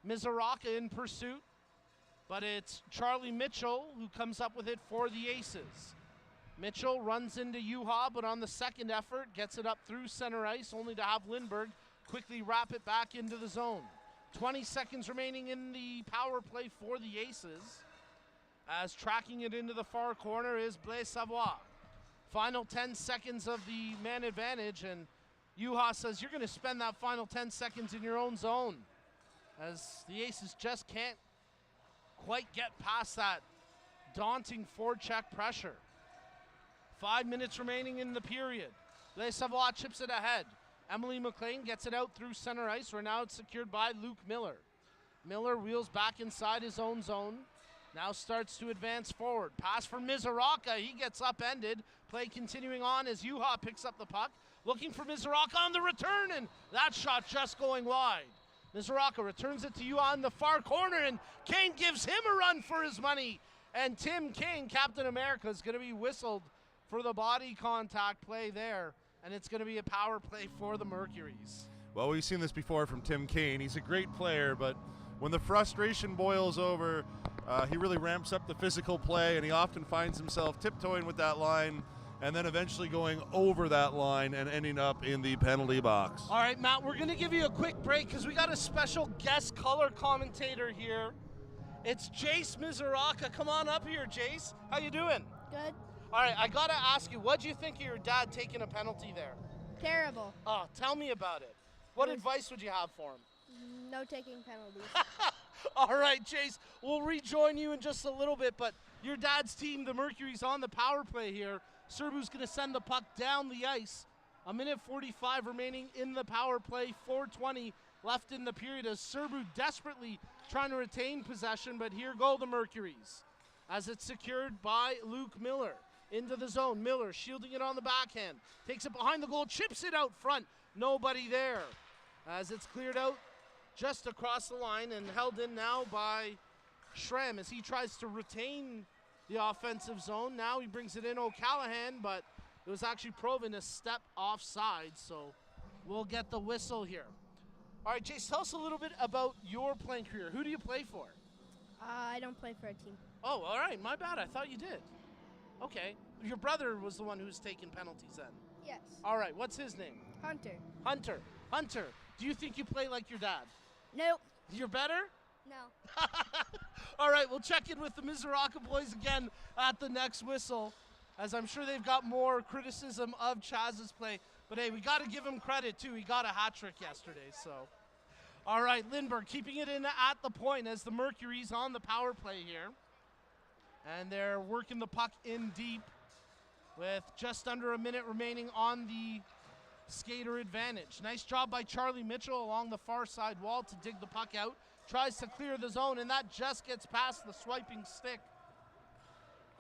Mizoraka in pursuit, but it's Charlie Mitchell who comes up with it for the Aces. Mitchell runs into Juha, but on the second effort, gets it up through center ice, only to have Lindbergh quickly wrap it back into the zone. 20 seconds remaining in the power play for the Aces, as tracking it into the far corner is Blais-Savoie. Final 10 seconds of the man advantage, and Juha says you're going to spend that final 10 seconds in your own zone, as the Aces just can't quite get past that daunting forecheck pressure. 5 minutes remaining in the period. Blais-Savoie chips it ahead. Emily McLean gets it out through center ice, where now it's secured by Luke Miller. Miller wheels back inside his own zone. Now starts to advance forward. Pass for Mizoraka. He gets upended. Play continuing on as Juha picks up the puck. Looking for Mizoraka on the return, and that shot just going wide. Mizoraka returns it to Juha in the far corner, and Kane gives him a run for his money. And Tim King, Captain America, is going to be whistled for the body contact play there, and it's going to be a power play for the Mercurys. Well, we've seen this before from Tim Kane. He's a great player, but when the frustration boils over, he really ramps up the physical play, and he often finds himself tiptoeing with that line and then eventually going over that line and ending up in the penalty box. All right, Matt, we're going to give you a quick break because we got a special guest color commentator here. It's Jace Mizuraka. Come on up here, Jace. How you doing? Good. All right, I got to ask you, what do you think of your dad taking a penalty there? Terrible. Oh, tell me about it. What advice would you have for him? No taking penalties. All right, Chase, we'll rejoin you in just a little bit, but your dad's team, the Mercurys, on the power play here. Serbu's going to send the puck down the ice. 1:45 remaining in the power play, 4:20 left in the period as Serbu desperately trying to retain possession, but here go the Mercurys as it's secured by Luke Miller. Into the zone, Miller shielding it on the backhand, takes it behind the goal, chips it out front, nobody there as it's cleared out just across the line and held in now by Schramm as he tries to retain the offensive zone. Now he brings it in O'Callahan, but it was actually proven a step offside, so we'll get the whistle here. All right, Chase, tell us a little bit about your playing career. Who do you play for? I don't play for a team. Oh, all right, my bad. I thought you did. Okay. Your brother was the one who's taking penalties then? Yes. All right, what's his name? Hunter. Hunter, do you think you play like your dad? Nope. You're better? No. All right, we'll check in with the Mizuraka boys again at the next whistle, as I'm sure they've got more criticism of Chaz's play. But hey, we got to give him credit too. He got a hat trick yesterday, so. All right, Lindbergh keeping it in at the point as the Mercurys on the power play here. And they're working the puck in deep with just under a minute remaining on the skater advantage. Nice job by Charlie Mitchell along the far side wall to dig the puck out. Tries to clear the zone, and that just gets past the swiping stick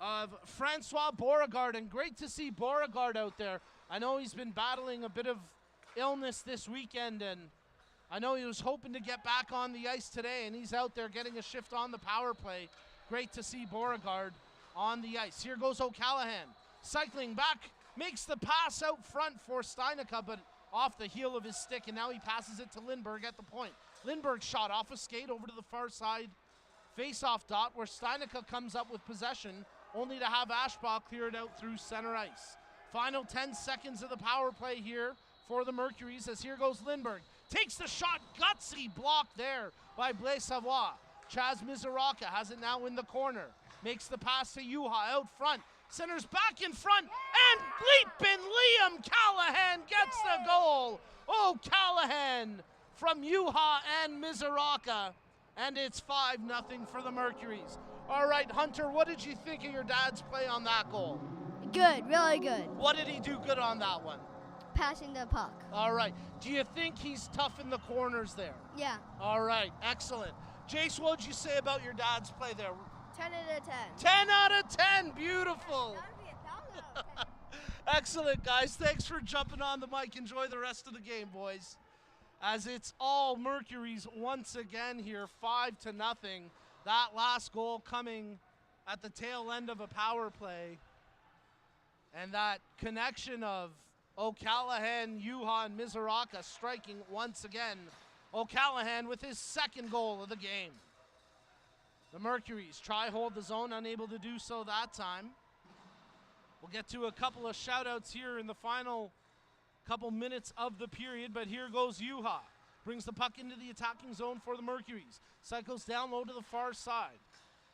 of Francois Beauregard. And great to see Beauregard out there. I know he's been battling a bit of illness this weekend, and I know he was hoping to get back on the ice today, and he's out there getting a shift on the power play. Great to see Beauregard on the ice. Here goes O'Callahan. Cycling back, makes the pass out front for Steinica, but off the heel of his stick, and now he passes it to Lindbergh at the point. Lindbergh shot off a skate over to the far side face-off dot where Steinica comes up with possession, only to have Ashbaugh clear it out through center ice. Final 10 seconds of the power play here for the Mercurys as here goes Lindbergh. Takes the shot, gutsy block there by Blaise Savoie. Chaz Mizuraka has it now in the corner. Makes the pass to Juha out front. Centers back in front, and leaping Liam Callahan gets the goal. Oh, Callahan from Juha and Mizuraka, and it's 5-0 for the Mercurys. All right, Hunter, what did you think of your dad's play on that goal? Good, really good. What did he do good on that one? Passing the puck. All right. Do you think he's tough in the corners there? Yeah. All right, excellent. Jace, what did you say about your dad's play there? 10 out of 10. 10 out of 10, beautiful. That would be 1,000 out of 10. Excellent, guys. Thanks for jumping on the mic. Enjoy the rest of the game, boys. As it's all Mercurys once again here, 5-0. That last goal coming at the tail end of a power play. And that connection of O'Callahan, Juha, and Mizuraka striking once again. O'Callahan with his second goal of the game. The Mercurys try hold the zone, unable to do so that time. We'll get to a couple of shout-outs here in the final couple minutes of the period, but here goes Juha. Brings the puck into the attacking zone for the Mercurys. Cycles down low to the far side.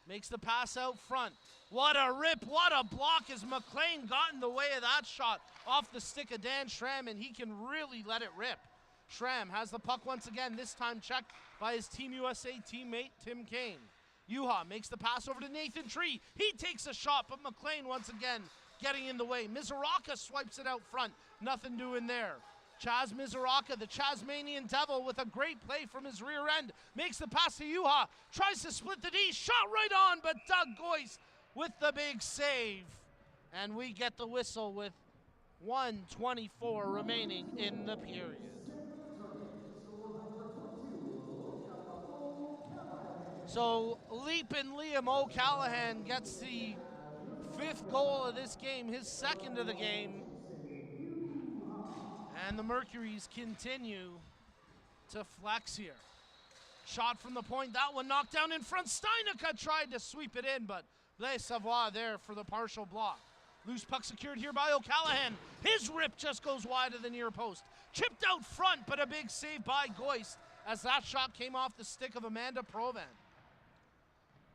Makes the pass out front. What a rip, what a block as McLean got in the way of that shot off the stick of Dan Schramm, and he can really let it rip. Schramm has the puck once again, this time checked by his Team USA teammate, Tim Kane. Juha makes the pass over to Nathan Tree. He takes a shot, but McLean once again getting in the way. Mizuraka swipes it out front. Nothing doing there. Chaz Mizuraka, the Chazmanian Devil, with a great play from his rear end. Makes the pass to Juha. Tries to split the D. Shot right on, but Doug Goyce with the big save. And we get the whistle with 1:24 remaining in the period. So leaping Liam O'Callahan gets the 5th goal of this game, his 2nd of the game. And the Mercurys continue to flex here. Shot from the point, that one knocked down in front. Steinica tried to sweep it in, but Blaise Savoie there for the partial block. Loose puck secured here by O'Callaghan. His rip just goes wide of the near post. Chipped out front, but a big save by Goist as that shot came off the stick of Amanda Provan.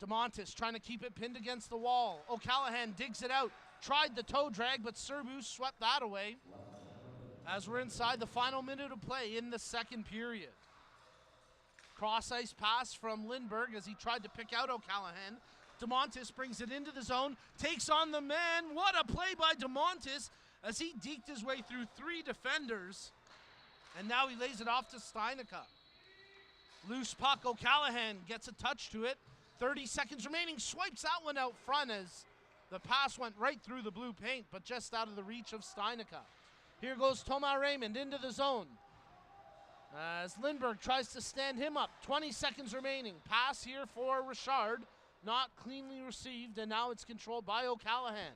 DeMontis trying to keep it pinned against the wall. O'Callaghan digs it out. Tried the toe drag, but Serbu swept that away. As we're inside the final minute of play in the second period. Cross ice pass from Lindbergh as he tried to pick out O'Callaghan. DeMontis brings it into the zone, takes on the man. What a play by DeMontis as he deked his way through 3 defenders. And now he lays it off to Steinica. Loose puck, O'Callaghan gets a touch to it. 30 seconds remaining, swipes that one out front as the pass went right through the blue paint, but just out of the reach of Steinica. Here goes Thomas Raymond into the zone. As Lindbergh tries to stand him up. 20 seconds remaining. Pass here for Richard. Not cleanly received, and now it's controlled by O'Callaghan.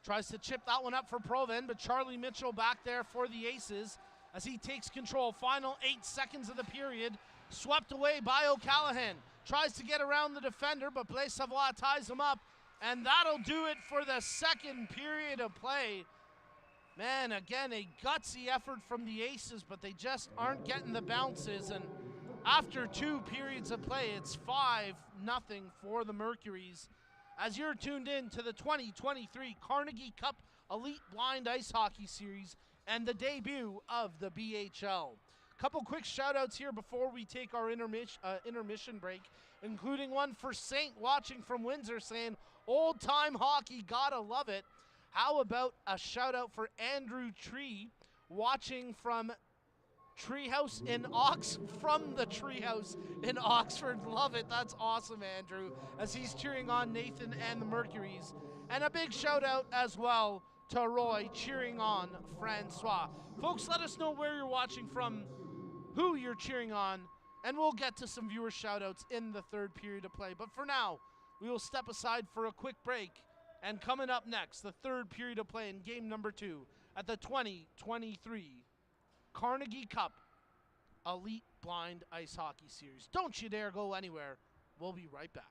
Tries to chip that one up for Provan, but Charlie Mitchell back there for the Aces as he takes control. Final 8 seconds of the period. Swept away by O'Callaghan. Tries to get around the defender, but Blaise Savoie ties him up, and that'll do it for the second period of play. Man, again, a gutsy effort from the Aces, but they just aren't getting the bounces. And after 2 periods of play, it's 5-0 for the Mercurys. As you're tuned in to the 2023 Carnegie Cup Elite Blind Ice Hockey Series and the debut of the BHL. Couple quick shout-outs here before we take our intermission break, including one for Saint watching from Windsor saying, old-time hockey, gotta love it. How about a shout out for Andrew Tree watching from Treehouse in from the Treehouse in Oxford. Love it. That's awesome, Andrew, as he's cheering on Nathan and the Mercurys. And a big shout out as well to Roy cheering on Francois. Folks, let us know where you're watching from, who you're cheering on, and we'll get to some viewer shout outs in the third period of play. But for now, we will step aside for a quick break. And coming up next, the third period of play in game number 2 at the 2023 Carnegie Cup Elite Blind Ice Hockey Series. Don't you dare go anywhere. We'll be right back.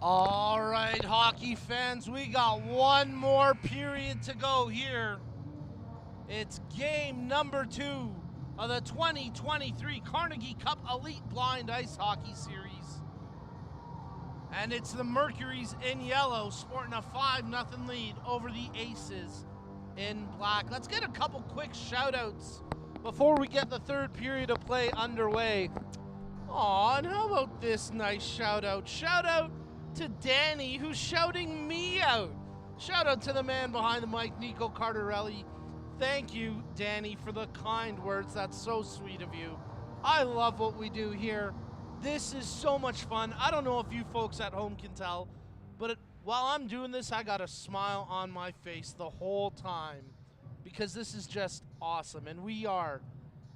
All right, hockey fans, we got one more period to go here. It's game number 2 of the 2023 Carnegie Cup Elite Blind Ice Hockey Series. And it's the Mercurys in yellow sporting a 5-0 lead over the Aces in black. Let's get a couple quick shout-outs before we get the third period of play underway. Aw, and how about this nice shout-out? Shout-out to Danny, who's shouting me out. Shout-out to the man behind the mic, Nico Cardarelli. Thank you, Danny, for the kind words. That's so sweet of you. I love what we do here. This is so much fun. I don't know if you folks at home can tell, but while I'm doing this, I got a smile on my face the whole time because this is just awesome. And we are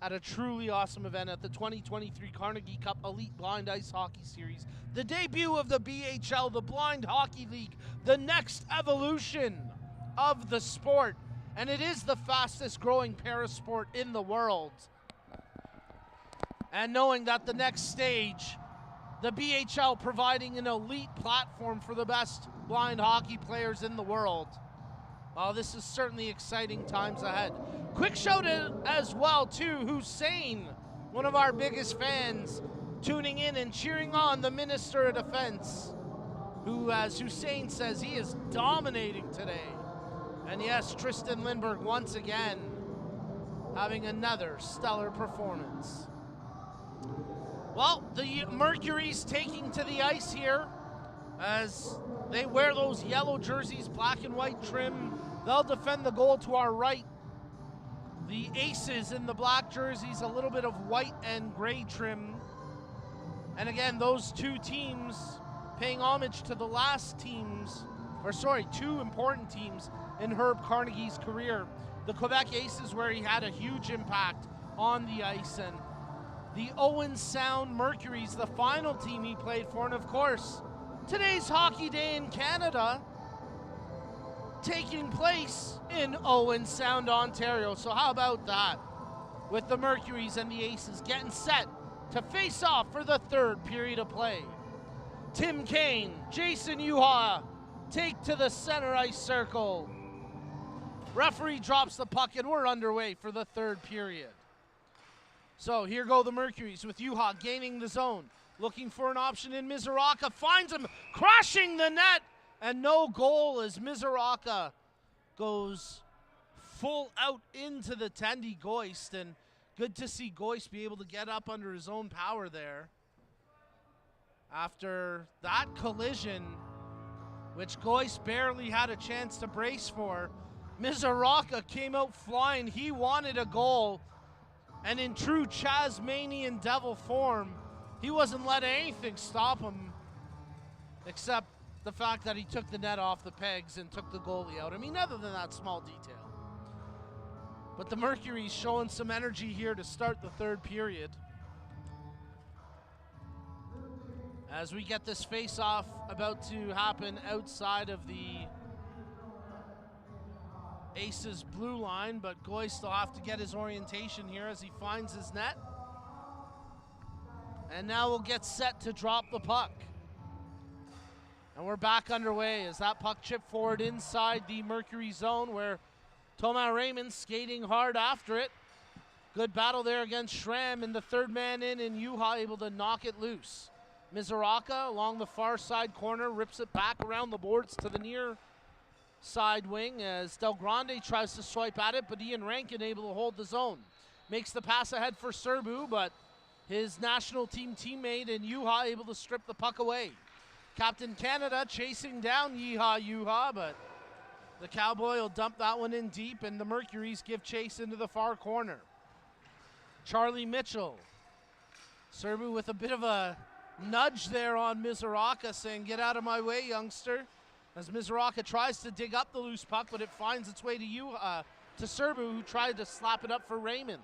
at a truly awesome event at the 2023 Carnegie Cup Elite Blind Ice Hockey Series, the debut of the BHL, the Blind Hockey League, the next evolution of the sport. And it is the fastest growing parasport in the world. And knowing that the next stage, the BHL providing an elite platform for the best blind hockey players in the world. Oh, this is certainly exciting times ahead. Quick shout out as well to Hussein, one of our biggest fans, tuning in and cheering on the Minister of Defense, who, as Hussein says, he is dominating today. And yes, Tristan Lindbergh once again having another stellar performance. Well, the Mercurys taking to the ice here as they wear those yellow jerseys, black and white trim. They'll defend the goal to our right. The Aces in the black jerseys, a little bit of white and gray trim. And again, those two teams paying homage to the last teams, two important teams in Herb Carnegie's career. The Quebec Aces, where he had a huge impact on the ice, and the Owen Sound Mercurys, the final team he played for. And of course, today's Hockey Day in Canada taking place in Owen Sound, Ontario. So how about that? With the Mercurys and the Aces getting set to face off for the third period of play. Tim Kane, Jason Yuha take to the center ice circle. Referee drops the puck and we're underway for the third period. So here go the Mercurys with Yuha gaining the zone. Looking for an option in Mizoraka. Finds him, crashing the net. And no goal as Mizoraka goes full out into the Tendy Goist. And good to see Goist be able to get up under his own power there. After that collision, which Goist barely had a chance to brace for, Mizoraka came out flying. He wanted a goal. And in true Chasmanian devil form, he wasn't letting anything stop him except the fact that he took the net off the pegs and took the goalie out. I mean, other than that small detail. But the Mercury's showing some energy here to start the third period. As we get this face-off about to happen outside of the Aces blue line, but Goist will have to get his orientation here as he finds his net. And now we'll get set to drop the puck. And we're back underway as that puck chipped forward inside the Mercury zone where Thomas Raymond skating hard after it. Good battle there against Schramm, and the third man in, and Yuha able to knock it loose. Mizoraka along the far side corner rips it back around the boards to the near side wing as Del Grande tries to swipe at it, but Ian Rankin able to hold the zone. Makes the pass ahead for Serbu, but his national team teammate and Yuha able to strip the puck away. Captain Canada chasing down Yuha, but the Cowboy will dump that one in deep, and the Mercurys give chase into the far corner. Charlie Mitchell. Serbu with a bit of a nudge there on Mizoraka, saying, "Get out of my way, youngster." As Mizoraka tries to dig up the loose puck, but it finds its way to Serbu, who tried to slap it up for Raymond.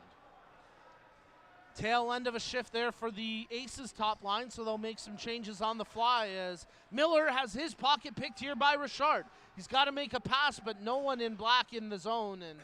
Tail end of a shift there for the Aces top line, so they'll make some changes on the fly as Miller has his pocket picked here by Richard. He's got to make a pass, but no one in black in the zone, and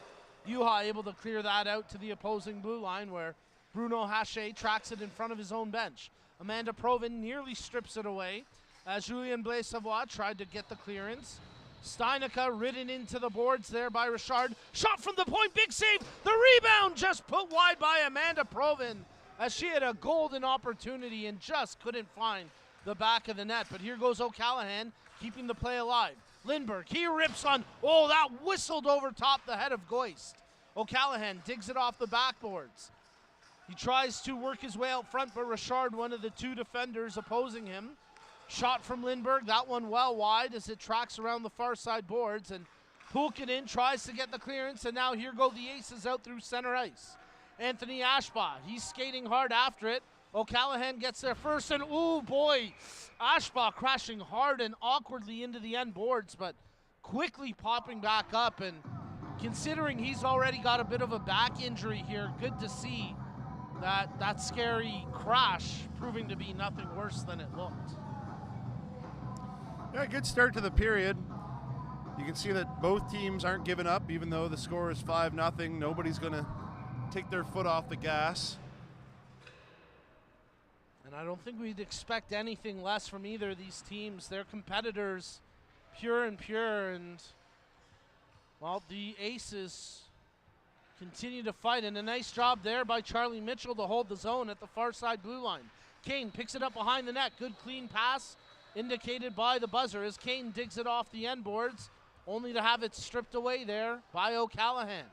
Yuha able to clear that out to the opposing blue line where Bruno Hache tracks it in front of his own bench. Amanda Provin nearly strips it away. as Julien Blaise-Savoie tried to get the clearance. Steinica ridden into the boards there by Richard. Shot from the point, big save. The rebound just put wide by Amanda Provin as she had a golden opportunity and just couldn't find the back of the net. But here goes O'Callaghan, keeping the play alive. Lindbergh, he rips on, oh, that whistled over top the head of Goist. O'Callaghan digs it off the backboards. He tries to work his way out front, but Richard, one of the two defenders opposing him. Shot from Lindbergh, that one well wide as it tracks around the far side boards, and Pulkkinen tries to get the clearance, and now here go the Aces out through center ice. Anthony Ashbaugh, he's skating hard after it. O'Callaghan gets there first, and ooh boy, Ashbaugh crashing hard and awkwardly into the end boards, but quickly popping back up, and considering he's already got a bit of a back injury here, good to see that scary crash proving to be nothing worse than it looked. Yeah, good start to the period. You can see that both teams aren't giving up, even though the score is 5-0. Nobody's going to take their foot off the gas. And I don't think we'd expect anything less from either of these teams. They're competitors, pure and pure, and well, the Aces continue to fight, and a nice job there by Charlie Mitchell to hold the zone at the far side blue line. Kane picks it up behind the net. Good clean pass indicated by the buzzer as Kane digs it off the end boards, only to have it stripped away there by O'Callaghan.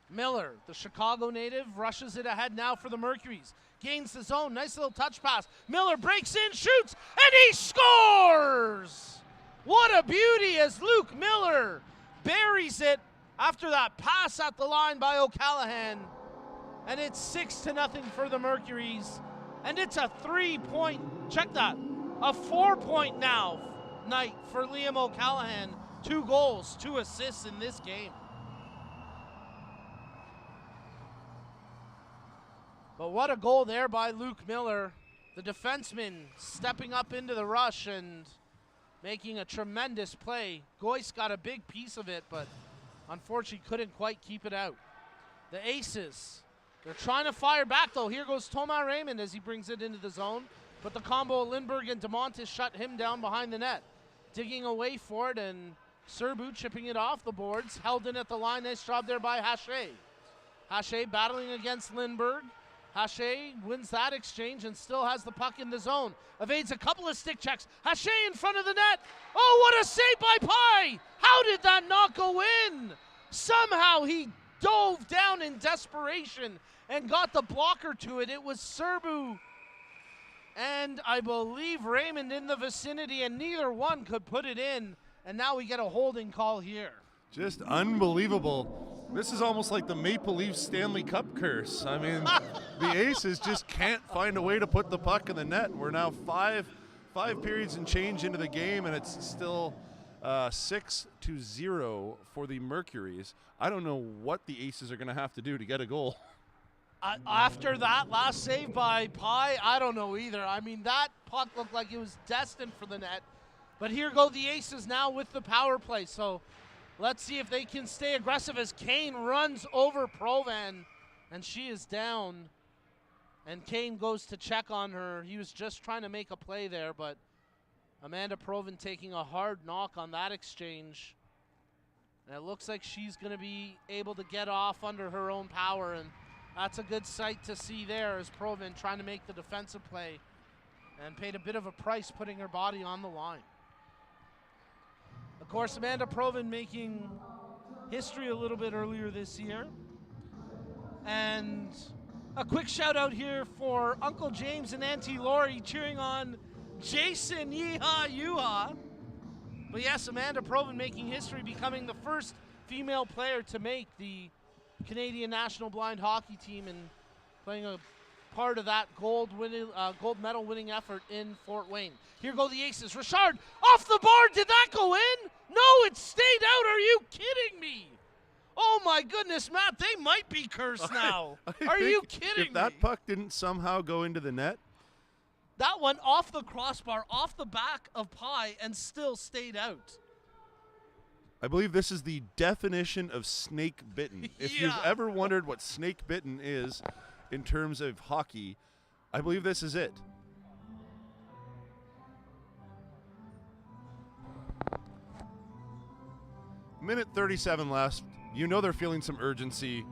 Miller, the Chicago native, rushes it ahead now for the Mercurys. Gains the zone, nice little touch pass. Miller breaks in, shoots, and he scores! What a beauty as Luke Miller buries it after that pass at the line by O'Callaghan. And it's 6-0 for the Mercurys. And it's a 3-point, check that, a 4-point now night for Liam O'Callaghan. 2 goals, 2 assists in this game. But what a goal there by Luke Miller. The defenseman stepping up into the rush and making a tremendous play. Goist got a big piece of it, but unfortunately couldn't quite keep it out. The Aces, they're trying to fire back though. Here goes Thomas Raymond as he brings it into the zone. But the combo of Lindbergh and DeMontis shut him down behind the net. Digging away for it, and Serbu chipping it off the boards. Held in at the line. Nice job there by Haché. Haché battling against Lindbergh. Haché wins that exchange and still has the puck in the zone. Evades a couple of stick checks. Haché in front of the net. Oh, what a save by Pye! How did that not go in? Somehow he dove down in desperation and got the blocker to it. It was Serbu and I believe Raymond in the vicinity, and neither one could put it in. And now we get a holding call here. Just unbelievable. This is almost like the Maple Leafs Stanley Cup curse. I mean, the Aces just can't find a way to put the puck in the net. We're now five periods and change into the game, and it's still 6-0 for the Mercurys. I don't know what the Aces are going to have to do to get a goal. After that last save by Pye, I don't know either. I mean, that puck looked like it was destined for the net. But here go the Aces now with the power play. So let's see if they can stay aggressive as Kane runs over Provan, and she is down. And Kane goes to check on her. He was just trying to make a play there, but Amanda Provan taking a hard knock on that exchange. And it looks like she's going to be able to get off under her own power, and that's a good sight to see there as Provan trying to make the defensive play and paid a bit of a price putting her body on the line. Of course, Amanda Provan making history a little bit earlier this year. And a quick shout out here for Uncle James and Auntie Lori cheering on Jason Yeehaw Yuha. But yes, Amanda Provan making history, becoming the first female player to make the Canadian national blind hockey team and playing a part of that gold medal winning effort in Fort Wayne. Here go the Aces. Richard off the bar. Did that go in? No, it stayed out. Are you kidding me? Oh my goodness, Matt, they might be cursed now. Are you kidding me? If that puck didn't somehow go into the net, that one off the crossbar, off the back of Pye, and still stayed out. I believe this is the definition of snake bitten. If you've ever wondered what snake bitten is in terms of hockey, I believe this is it. Minute 37 left. You know they're feeling some urgency.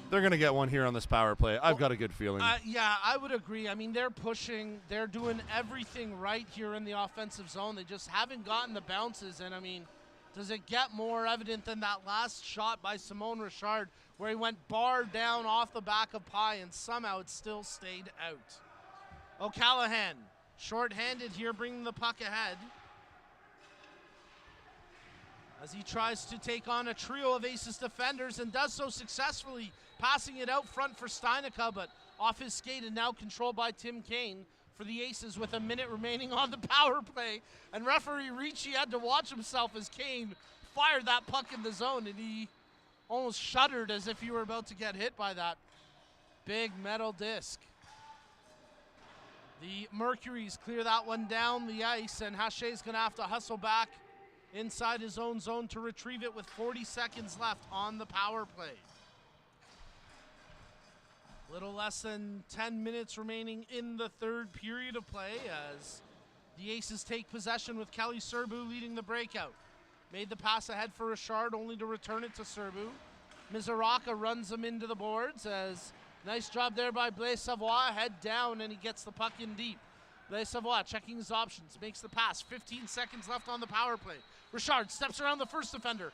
They're going to get one here on this power play. I've got a good feeling. Yeah, I would agree. I mean, they're pushing. They're doing everything right here in the offensive zone. They just haven't gotten the bounces. And, I mean, does it get more evident than that last shot by Simone Richard where he went bar down off the back of Pye and somehow it still stayed out? O'Callaghan, short-handed here, bringing the puck ahead as he tries to take on a trio of Aces defenders and does so successfully, passing it out front for Steinica, but off his skate and now controlled by Tim Kane for the Aces with a minute remaining on the power play. And referee Ricci had to watch himself as Kane fired that puck in the zone, and he almost shuddered as if he were about to get hit by that big metal disc. The Mercurys clear that one down the ice, and Hachet's going to have to hustle back inside his own zone to retrieve it with 40 seconds left on the power play. Little less than 10 minutes remaining in the third period of play as the Aces take possession with Kelly Serbu leading the breakout. Made the pass ahead for Richard, only to return it to Serbu. Mizoraka runs him into the boards as nice job there by Blaise Savoie, head down, and he gets the puck in deep. Blaise Savoie checking his options, makes the pass, 15 seconds left on the power play. Richard steps around the first defender.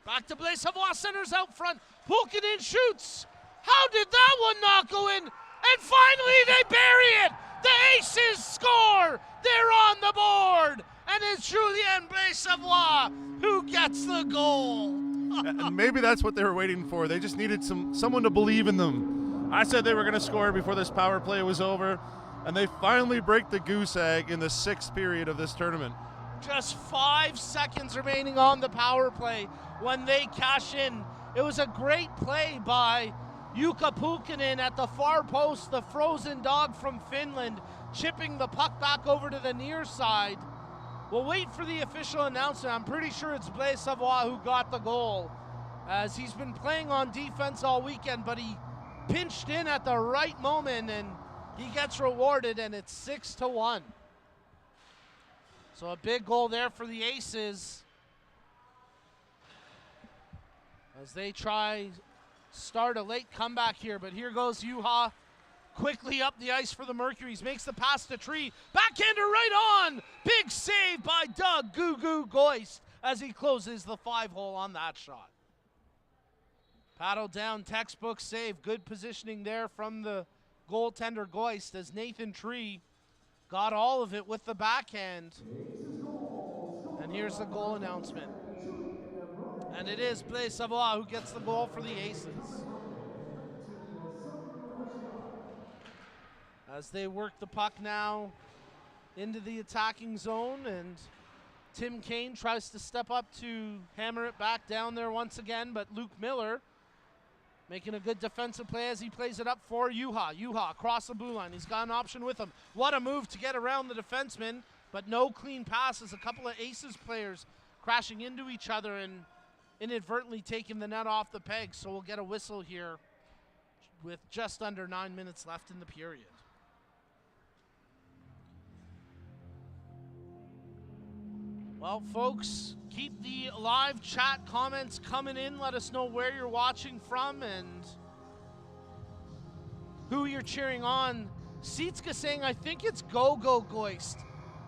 Back to Blaise Savoie, centers out front, Pulkkinen shoots! How did that one not go in? And finally they bury it! The Aces score! They're on the board! And it's Julien Blaise Savoie who gets the goal. And maybe that's what they were waiting for. They just needed someone to believe in them. I said they were going to score before this power play was over, and they finally break the goose egg in the 6th period of this tournament. Just 5 seconds remaining on the power play when they cash in. It was a great play by Jukka Pulkkinen at the far post, the frozen dog from Finland, chipping the puck back over to the near side. We'll wait for the official announcement. I'm pretty sure it's Blaise Savoie who got the goal, as he's been playing on defense all weekend, but he pinched in at the right moment and he gets rewarded, and it's 6-1. So a big goal there for the Aces as they try start a late comeback here, but here goes Juha quickly up the ice for the Mercurys, makes the pass to Tree, backhander right on, big save by Doug Goo Goo Goist as he closes the 5-hole on that shot. Paddle down, textbook save, good positioning there from the goaltender Goist as Nathan Tree got all of it with the backhand. And here's the goal announcement. And it is Blaise Savoie who gets the goal for the Aces. As they work the puck now into the attacking zone, and Tim Kane tries to step up to hammer it back down there once again, but Luke Miller making a good defensive play as he plays it up for Juha. Juha across the blue line. He's got an option with him. What a move to get around the defenseman, but no clean passes. A couple of Aces players crashing into each other and inadvertently taking the net off the peg. So we'll get a whistle here with just under 9 minutes left in the period. Well, folks, keep the live chat comments coming in. Let us know where you're watching from and who you're cheering on. Sietska saying, I think it's Go-Go Goist.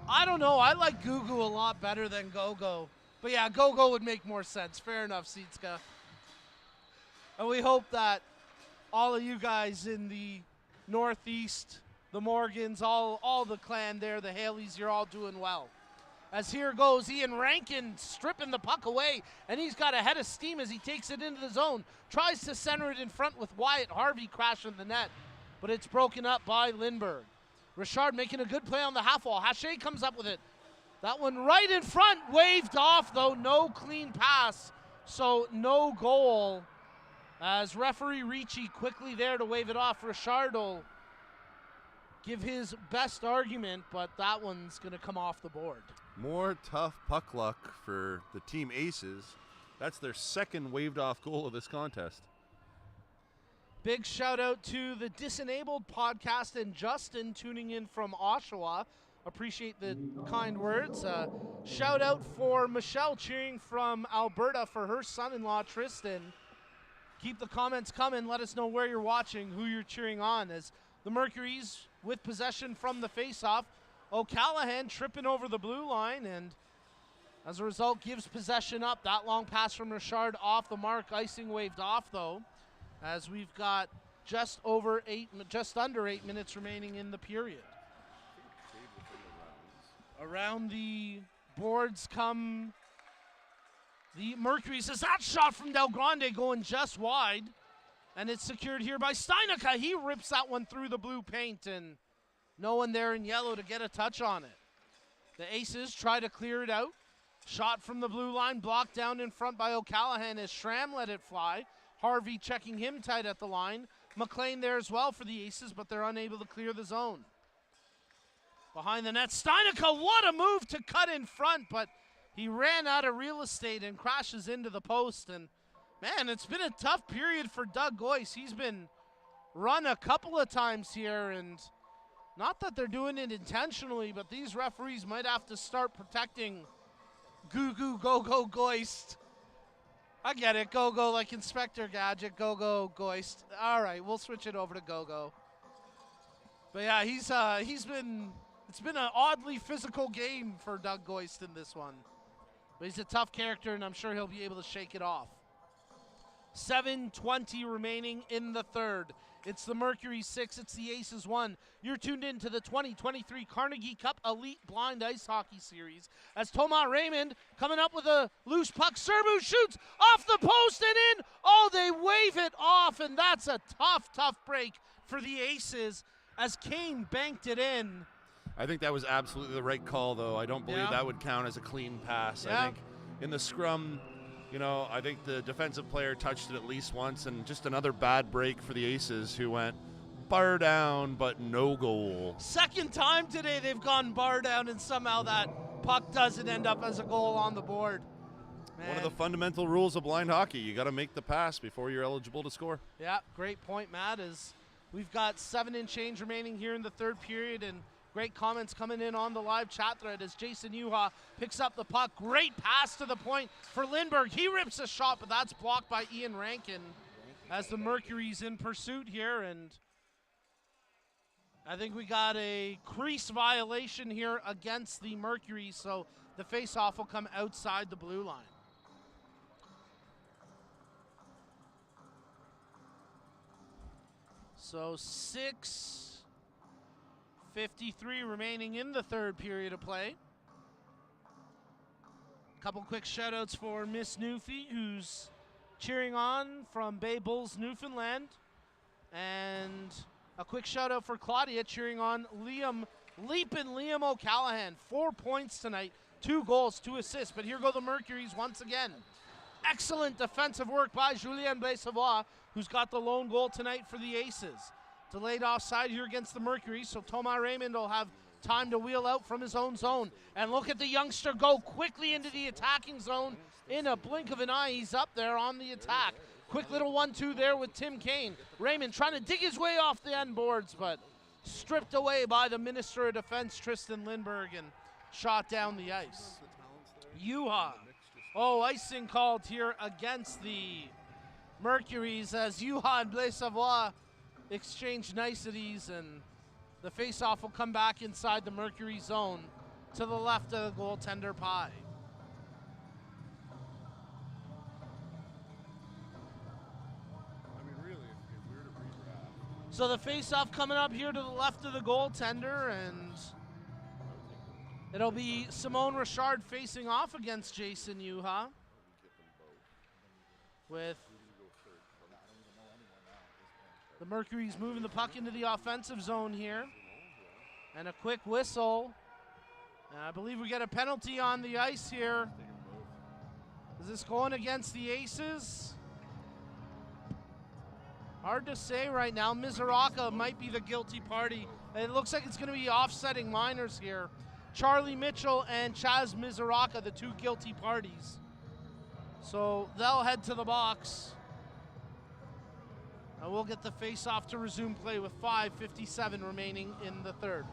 I don't know. I like Goo-Goo a lot better than Go-Go. But yeah, Go-Go would make more sense. Fair enough, Sietska. And we hope that all of you guys in the Northeast, the Morgans, all the clan there, the Haleys, you're all doing well. As here goes Ian Rankin stripping the puck away, and he's got a head of steam as he takes it into the zone. Tries to center it in front with Wyatt Harvey crashing the net, but it's broken up by Lindbergh. Richard making a good play on the half wall. Hachet comes up with it. That one right in front, waved off though, no clean pass, so no goal. As referee Ricci quickly there to wave it off. Richard will give his best argument, but that one's gonna come off the board. More tough puck luck for the Team Aces. That's their second waved off goal of this contest. Big shout out to the Disenabled podcast and Justin tuning in from Oshawa. Appreciate the kind words. Shout out for Michelle cheering from Alberta for her son-in-law, Tristan. Keep the comments coming. Let us know where you're watching, who you're cheering on. As the Mercurys with possession from the faceoff. O'Callahan tripping over the blue line, and as a result gives possession up. That long pass from Richard off the mark. Icing waved off, though, as we've got just under 8 minutes remaining in the period. Around the boards come the Mercurys. As that shot from Del Grande going just wide, and it's secured here by Steinica. He rips that one through the blue paint, and no one there in yellow to get a touch on it. The Aces try to clear it out. Shot from the blue line, blocked down in front by O'Callahan as Schramm let it fly. Harvey checking him tight at the line. McLean there as well for the Aces, but they're unable to clear the zone. Behind the net, Steinica, what a move to cut in front, but he ran out of real estate and crashes into the post. And man, it's been a tough period for Doug Goyce. He's been run a couple of times here, and not that they're doing it intentionally, but these referees might have to start protecting Goo Go Goist. I get it, Go like Inspector Gadget, Go Goist. All right, we'll switch it over to Go. But yeah, it's been an oddly physical game for Doug Goist in this one. But he's a tough character, and I'm sure he'll be able to shake it off. 7:20 remaining in the third. It's the Mercury 6, it's the Aces 1. You're tuned in to the 2023 Carnegie Cup Elite Blind Ice Hockey Series as Thomas Raymond coming up with a loose puck. Serbu shoots off the post and in. Oh, they wave it off, and that's a tough break for the Aces as Kane banked it in. I think that was absolutely the right call, though. I don't believe that would count as a clean pass. I think in the scrum, I think the defensive player touched it at least once, and just another bad break for the Aces, who went bar down, but no goal. Second time today they've gone bar down, and somehow that puck doesn't end up as a goal on the board. Man. One of the fundamental rules of blind hockey, you got to make the pass before you're eligible to score. Yeah, great point, Matt, as we've got 7 and change remaining here in the third period, and great comments coming in on the live chat thread as Jason Yuha picks up the puck. Great pass to the point for Lindbergh. He rips a shot, but that's blocked by Ian Rankin as the Mercury's in pursuit here. And I think we got a crease violation here against the Mercury, so the face-off will come outside the blue line. So 6:53 remaining in the third period of play. Couple quick shout-outs for Miss Newfie, who's cheering on from Bay Bulls, Newfoundland. And a quick shout-out for Claudia, cheering on Liam O'Callahan. 4 points tonight, 2 goals, 2 assists. But here go the Mercurys once again. Excellent defensive work by Julien Blessavois, who's got the lone goal tonight for the Aces. Delayed offside here against the Mercury, so Thomas Raymond will have time to wheel out from his own zone. And look at the youngster go quickly into the attacking zone. In a blink of an eye, he's up there on the attack. Quick little 1-2 there with Tim Kane. Raymond trying to dig his way off the end boards, but stripped away by the Minister of Defense, Tristan Lindbergh, and shot down the ice. Yuha. Oh, icing called here against the Mercurys as Yuha and Blessavois exchange niceties, and the face-off will come back inside the Mercury zone to the left of the goaltender pie. So the face-off coming up here to the left of the goaltender, and it'll be Simone Richard facing off against Jason Yuha, with the Mercury's moving the puck into the offensive zone here. And a quick whistle. And I believe we get a penalty on the ice here. Is this going against the Aces? Hard to say right now. Mizuraka might be the guilty party. It looks like it's going to be offsetting minors here. Charlie Mitchell and Chaz Mizuraka, the 2 guilty parties. So they'll head to the box. We'll get the face-off to resume play with 5:57 remaining in the third.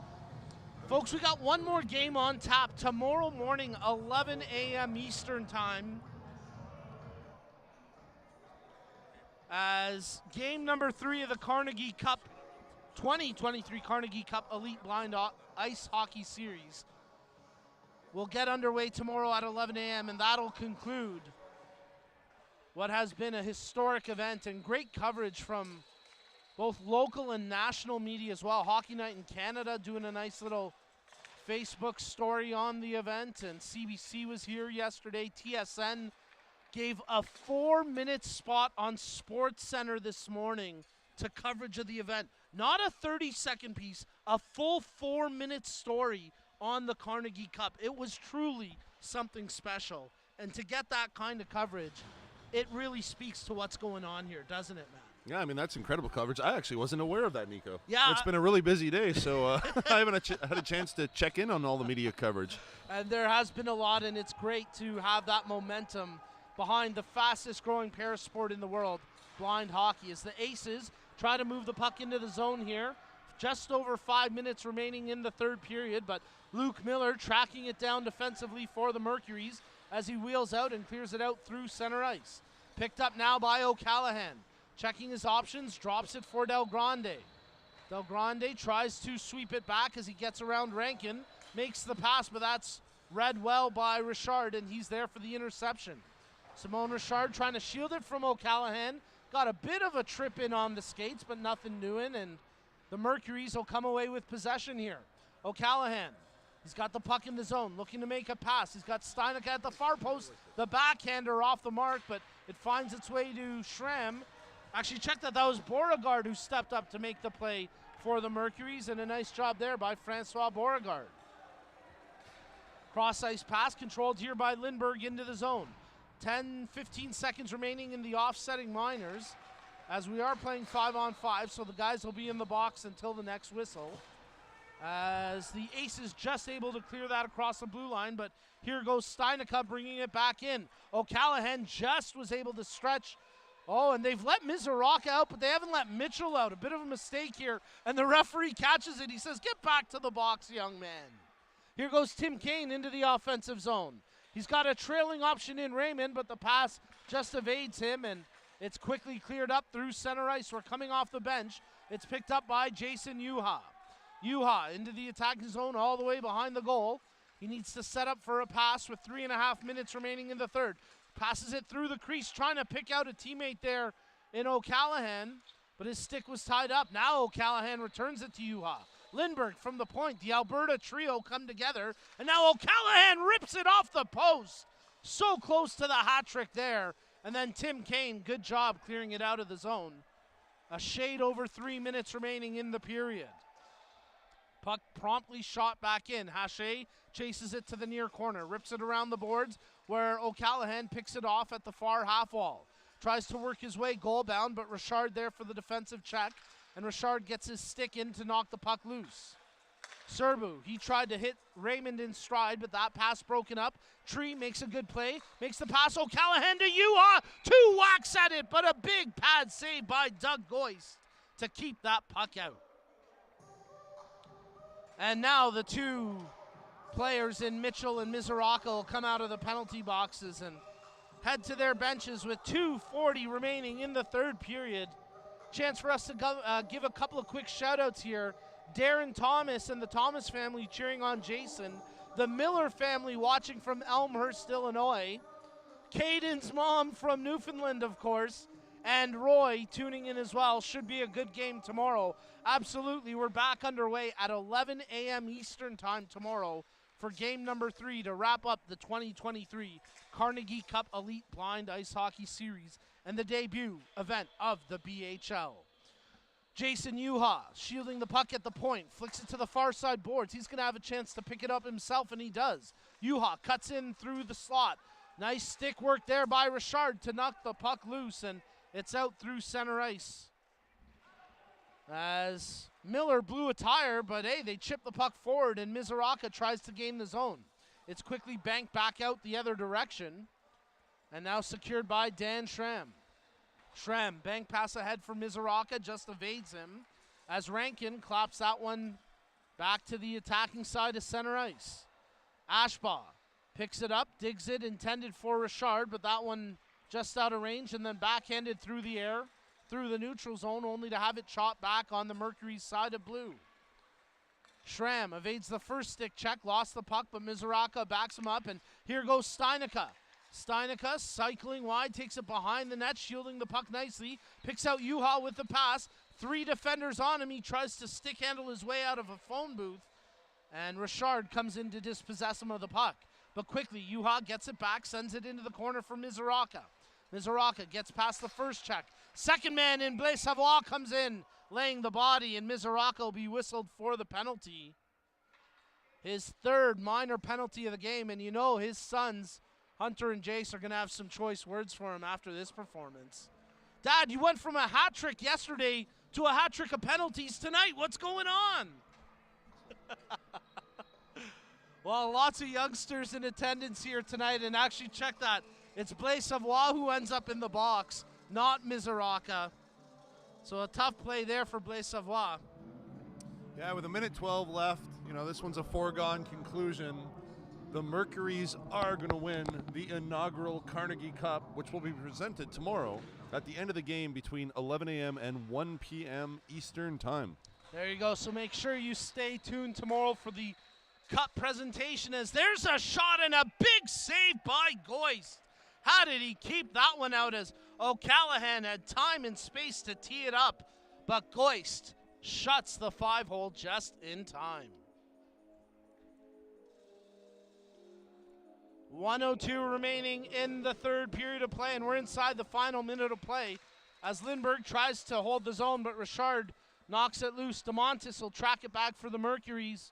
Folks, we got one more game on tap tomorrow morning, 11 a.m. Eastern time. As game number 3 of the Carnegie Cup, 2023 Carnegie Cup Elite Blind Ice Hockey Series will get underway tomorrow at 11 a.m. and that'll conclude what has been a historic event and great coverage from both local and national media as well. Hockey Night in Canada doing a nice little Facebook story on the event, and CBC was here yesterday. TSN gave a 4-minute spot on SportsCenter this morning to coverage of the event. Not a 30-second piece, a full 4-minute story on the Carnegie Cup. It was truly something special. And to get that kind of coverage, it really speaks to what's going on here, doesn't it, Matt? Yeah, I mean, that's incredible coverage. I actually wasn't aware of that, Nico. Yeah. It's been a really busy day, so I haven't had a chance to check in on all the media coverage. And there has been a lot, and it's great to have that momentum behind the fastest growing parasport in the world, blind hockey, as the Aces try to move the puck into the zone here. Just over 5 minutes remaining in the third period, but Luke Miller tracking it down defensively for the Mercurys as he wheels out and clears it out through center ice. Picked up now by O'Callaghan. Checking his options, drops it for Del Grande. Del Grande tries to sweep it back as he gets around Rankin. Makes the pass, but that's read well by Richard, and he's there for the interception. Simone Richard trying to shield it from O'Callaghan. Got a bit of a trip in on the skates, but nothing doing, and the Mercurys will come away with possession here. O'Callaghan, he's got the puck in the zone, looking to make a pass. He's got Steineck at the far post. The backhander off the mark, but it finds its way to Schramm. Actually, check that was Beauregard who stepped up to make the play for the Mercurys, and a nice job there by Francois Beauregard. Cross-ice pass controlled here by Lindbergh into the zone. 10-15 seconds remaining in the offsetting minors, as we are playing 5-on-5, so the guys will be in the box until the next whistle. As the Aces just able to clear that across the blue line, but here goes Steineck bringing it back in. O'Callaghan just was able to stretch. Oh, and they've let Mizoraka out, but they haven't let Mitchell out. A bit of a mistake here, and the referee catches it. He says, "Get back to the box, young man." Here goes Tim Kane into the offensive zone. He's got a trailing option in Raymond, but the pass just evades him, and it's quickly cleared up through center ice. We're coming off the bench. It's picked up by Jason Yuha. Yuha into the attacking zone all the way behind the goal. He needs to set up for a pass with 3.5 minutes remaining in the third. Passes it through the crease, trying to pick out a teammate there in O'Callaghan, but his stick was tied up. Now O'Callaghan returns it to Yuha. Lindbergh from the point. The Alberta trio come together, and now O'Callaghan rips it off the post. So close to the hat trick there. And then Tim Kane, good job clearing it out of the zone. A shade over 3 minutes remaining in the period. Puck promptly shot back in. Haché chases it to the near corner, rips it around the boards, where O'Callaghan picks it off at the far half wall. Tries to work his way goal bound, but Richard there for the defensive check, and Richard gets his stick in to knock the puck loose. Serbu, he tried to hit Raymond in stride, but that pass broken up. Tree makes a good play, makes the pass. O'Callaghan to Yuha, 2 whacks at it, but a big pad save by Doug Goist to keep that puck out. And now the two players in Mitchell and Mizoraka will come out of the penalty boxes and head to their benches with 2:40 remaining in the third period. Chance for us to give a couple of quick shout-outs here. Darren Thomas and the Thomas family cheering on Jason. The Miller family watching from Elmhurst, Illinois. Caden's mom from Newfoundland, of course. And Roy tuning in as well. Should be a good game tomorrow. Absolutely, we're back underway at 11 a.m. Eastern time tomorrow for game number 3 to wrap up the 2023 Carnegie Cup Elite Blind Ice Hockey Series and the debut event of the BHL. Jason Yuha shielding the puck at the point, flicks it to the far side boards. He's going to have a chance to pick it up himself, and he does. Yuha cuts in through the slot. Nice stick work there by Richard to knock the puck loose, and it's out through center ice. As Miller blew a tire, but hey, they chip the puck forward, and Mizoraka tries to gain the zone. It's quickly banked back out the other direction, and now secured by Dan Schramm. Schramm, bank pass ahead for Mizoraka, just evades him, as Rankin claps that one Back to the attacking side of center ice. Ashbaugh picks it up, digs it, intended for Richard, but that one just out of range, and then backhanded through the air, through the neutral zone, only to have it chopped back on the Mercurys side of blue. Schramm evades the first stick check, lost the puck, but Mizoraka backs him up, and here goes Steinicke. Steinicke cycling wide, takes it behind the net, shielding the puck nicely, picks out Juha with the pass, 3 defenders on him, he tries to stick handle his way out of a phone booth, and Richard comes in to dispossess him of the puck. But quickly, Juha gets it back, sends it into the corner for Mizoraka. Mizoraka gets past the first check. Second man in, Blaise Savoie comes in, laying the body, and Mizoraka will be whistled for the penalty. His 3rd minor penalty of the game, and you know his sons, Hunter and Jace, are going to have some choice words for him after this performance. Dad, you went from a hat trick yesterday to a hat trick of penalties tonight. What's going on? Well, lots of youngsters in attendance here tonight, and actually check that. It's Blaise Savoie who ends up in the box, not Mizoraka. So a tough play there for Blaise Savoie. Yeah, with 1:12 left, you know, this one's a foregone conclusion. The Mercurys are going to win the inaugural Carnegie Cup, which will be presented tomorrow at the end of the game between 11 a.m. and 1 p.m. Eastern Time. There you go. So make sure you stay tuned tomorrow for the Cup presentation, as there's a shot and a big save by Goist. How did he keep that one out, as O'Callaghan had time and space to tee it up, but Goist shuts the 5-hole just in time. 1:02 remaining in the 3rd period of play, and we're inside the final minute of play as Lindbergh tries to hold the zone, but Richard knocks it loose. DeMontis will track it back for the Mercurys,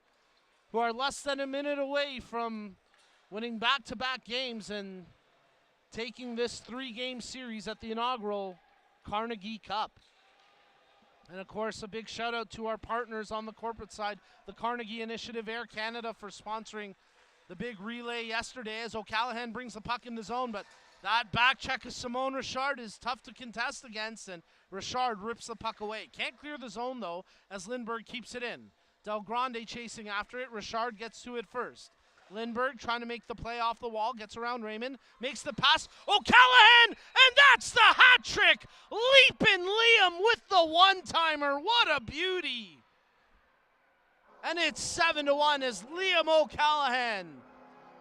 who are less than a minute away from winning back-to-back games and taking this 3-game series at the inaugural Carnegie Cup. And of course, a big shout out to our partners on the corporate side, the Carnegie Initiative, Air Canada, for sponsoring the big relay yesterday as O'Callaghan brings the puck in the zone, but that back check of Simone Richard is tough to contest against, and Richard rips the puck away. Can't clear the zone though, as Lindbergh keeps it in. Del Grande chasing after it. Richard gets to it first. Lindbergh trying to make the play off the wall, gets around Raymond, makes the pass. O'Callaghan, and that's the hat trick. Leapin' Liam with the one-timer. What a beauty. And it's 7-1 as Liam O'Callaghan,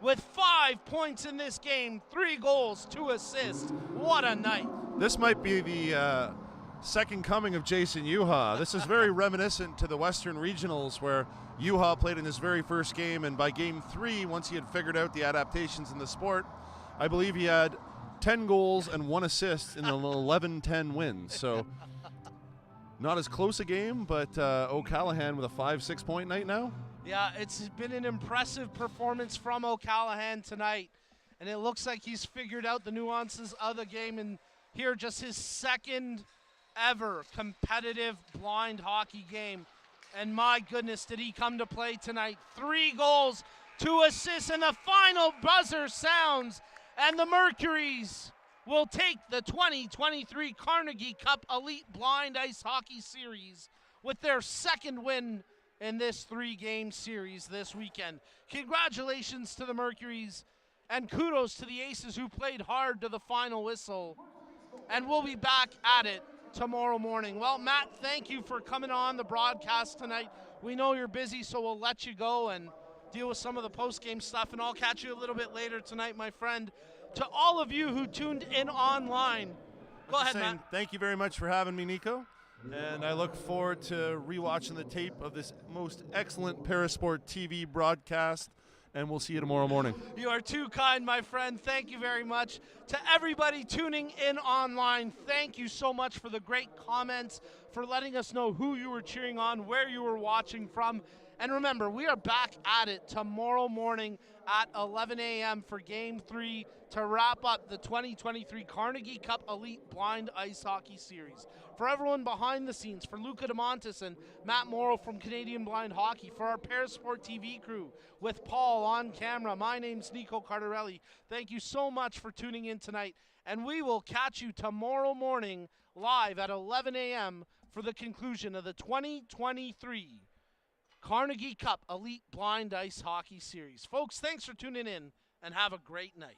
with 5 points in this game, 3 goals, 2 assists. What a night. This might be the second coming of Jason Juha. This is very reminiscent to the Western Regionals, where Juha played in his very first game, and by game 3, once he had figured out the adaptations in the sport, I believe he had 10 goals and 1 assist in an 11-10 win. So not as close a game, but O'Callaghan with a 5-6 point night now. Yeah, it's been an impressive performance from O'Callaghan tonight, and it looks like he's figured out the nuances of the game, and here just his 2nd ever competitive blind hockey game. And my goodness, did he come to play tonight. 3 goals, 2 assists, and the final buzzer sounds, and the Mercurys will take the 2023 Carnegie Cup Elite Blind Ice Hockey Series with their 2nd win in this 3-game series this weekend. Congratulations to the Mercurys, and kudos to the Aces, who played hard to the final whistle. And we'll be back at it tomorrow morning. Well, Matt, thank you for coming on the broadcast tonight. We know you're busy, so we'll let you go and deal with some of the post-game stuff, and I'll catch you a little bit later tonight, my friend. To all of you who tuned in online, go ahead, Matt. Thank you very much for having me, Nico. And I look forward to rewatching the tape of this most excellent Parasport TV broadcast, and we'll see you tomorrow morning. You are too kind, my friend. Thank you very much. To everybody tuning in online, thank you so much for the great comments, for letting us know who you were cheering on, where you were watching from. And remember, we are back at it tomorrow morning at 11 a.m. for Game 3 to wrap up the 2023 Carnegie Cup Elite Blind Ice Hockey Series. For everyone behind the scenes, for Luca DeMontis and Matt Morrow from Canadian Blind Hockey, for our Parasport TV crew with Paul on camera, my name's Nico Cardarelli. Thank you so much for tuning in tonight, and we will catch you tomorrow morning live at 11 a.m. for the conclusion of the 2023 Carnegie Cup Elite Blind Ice Hockey Series. Folks, thanks for tuning in and have a great night.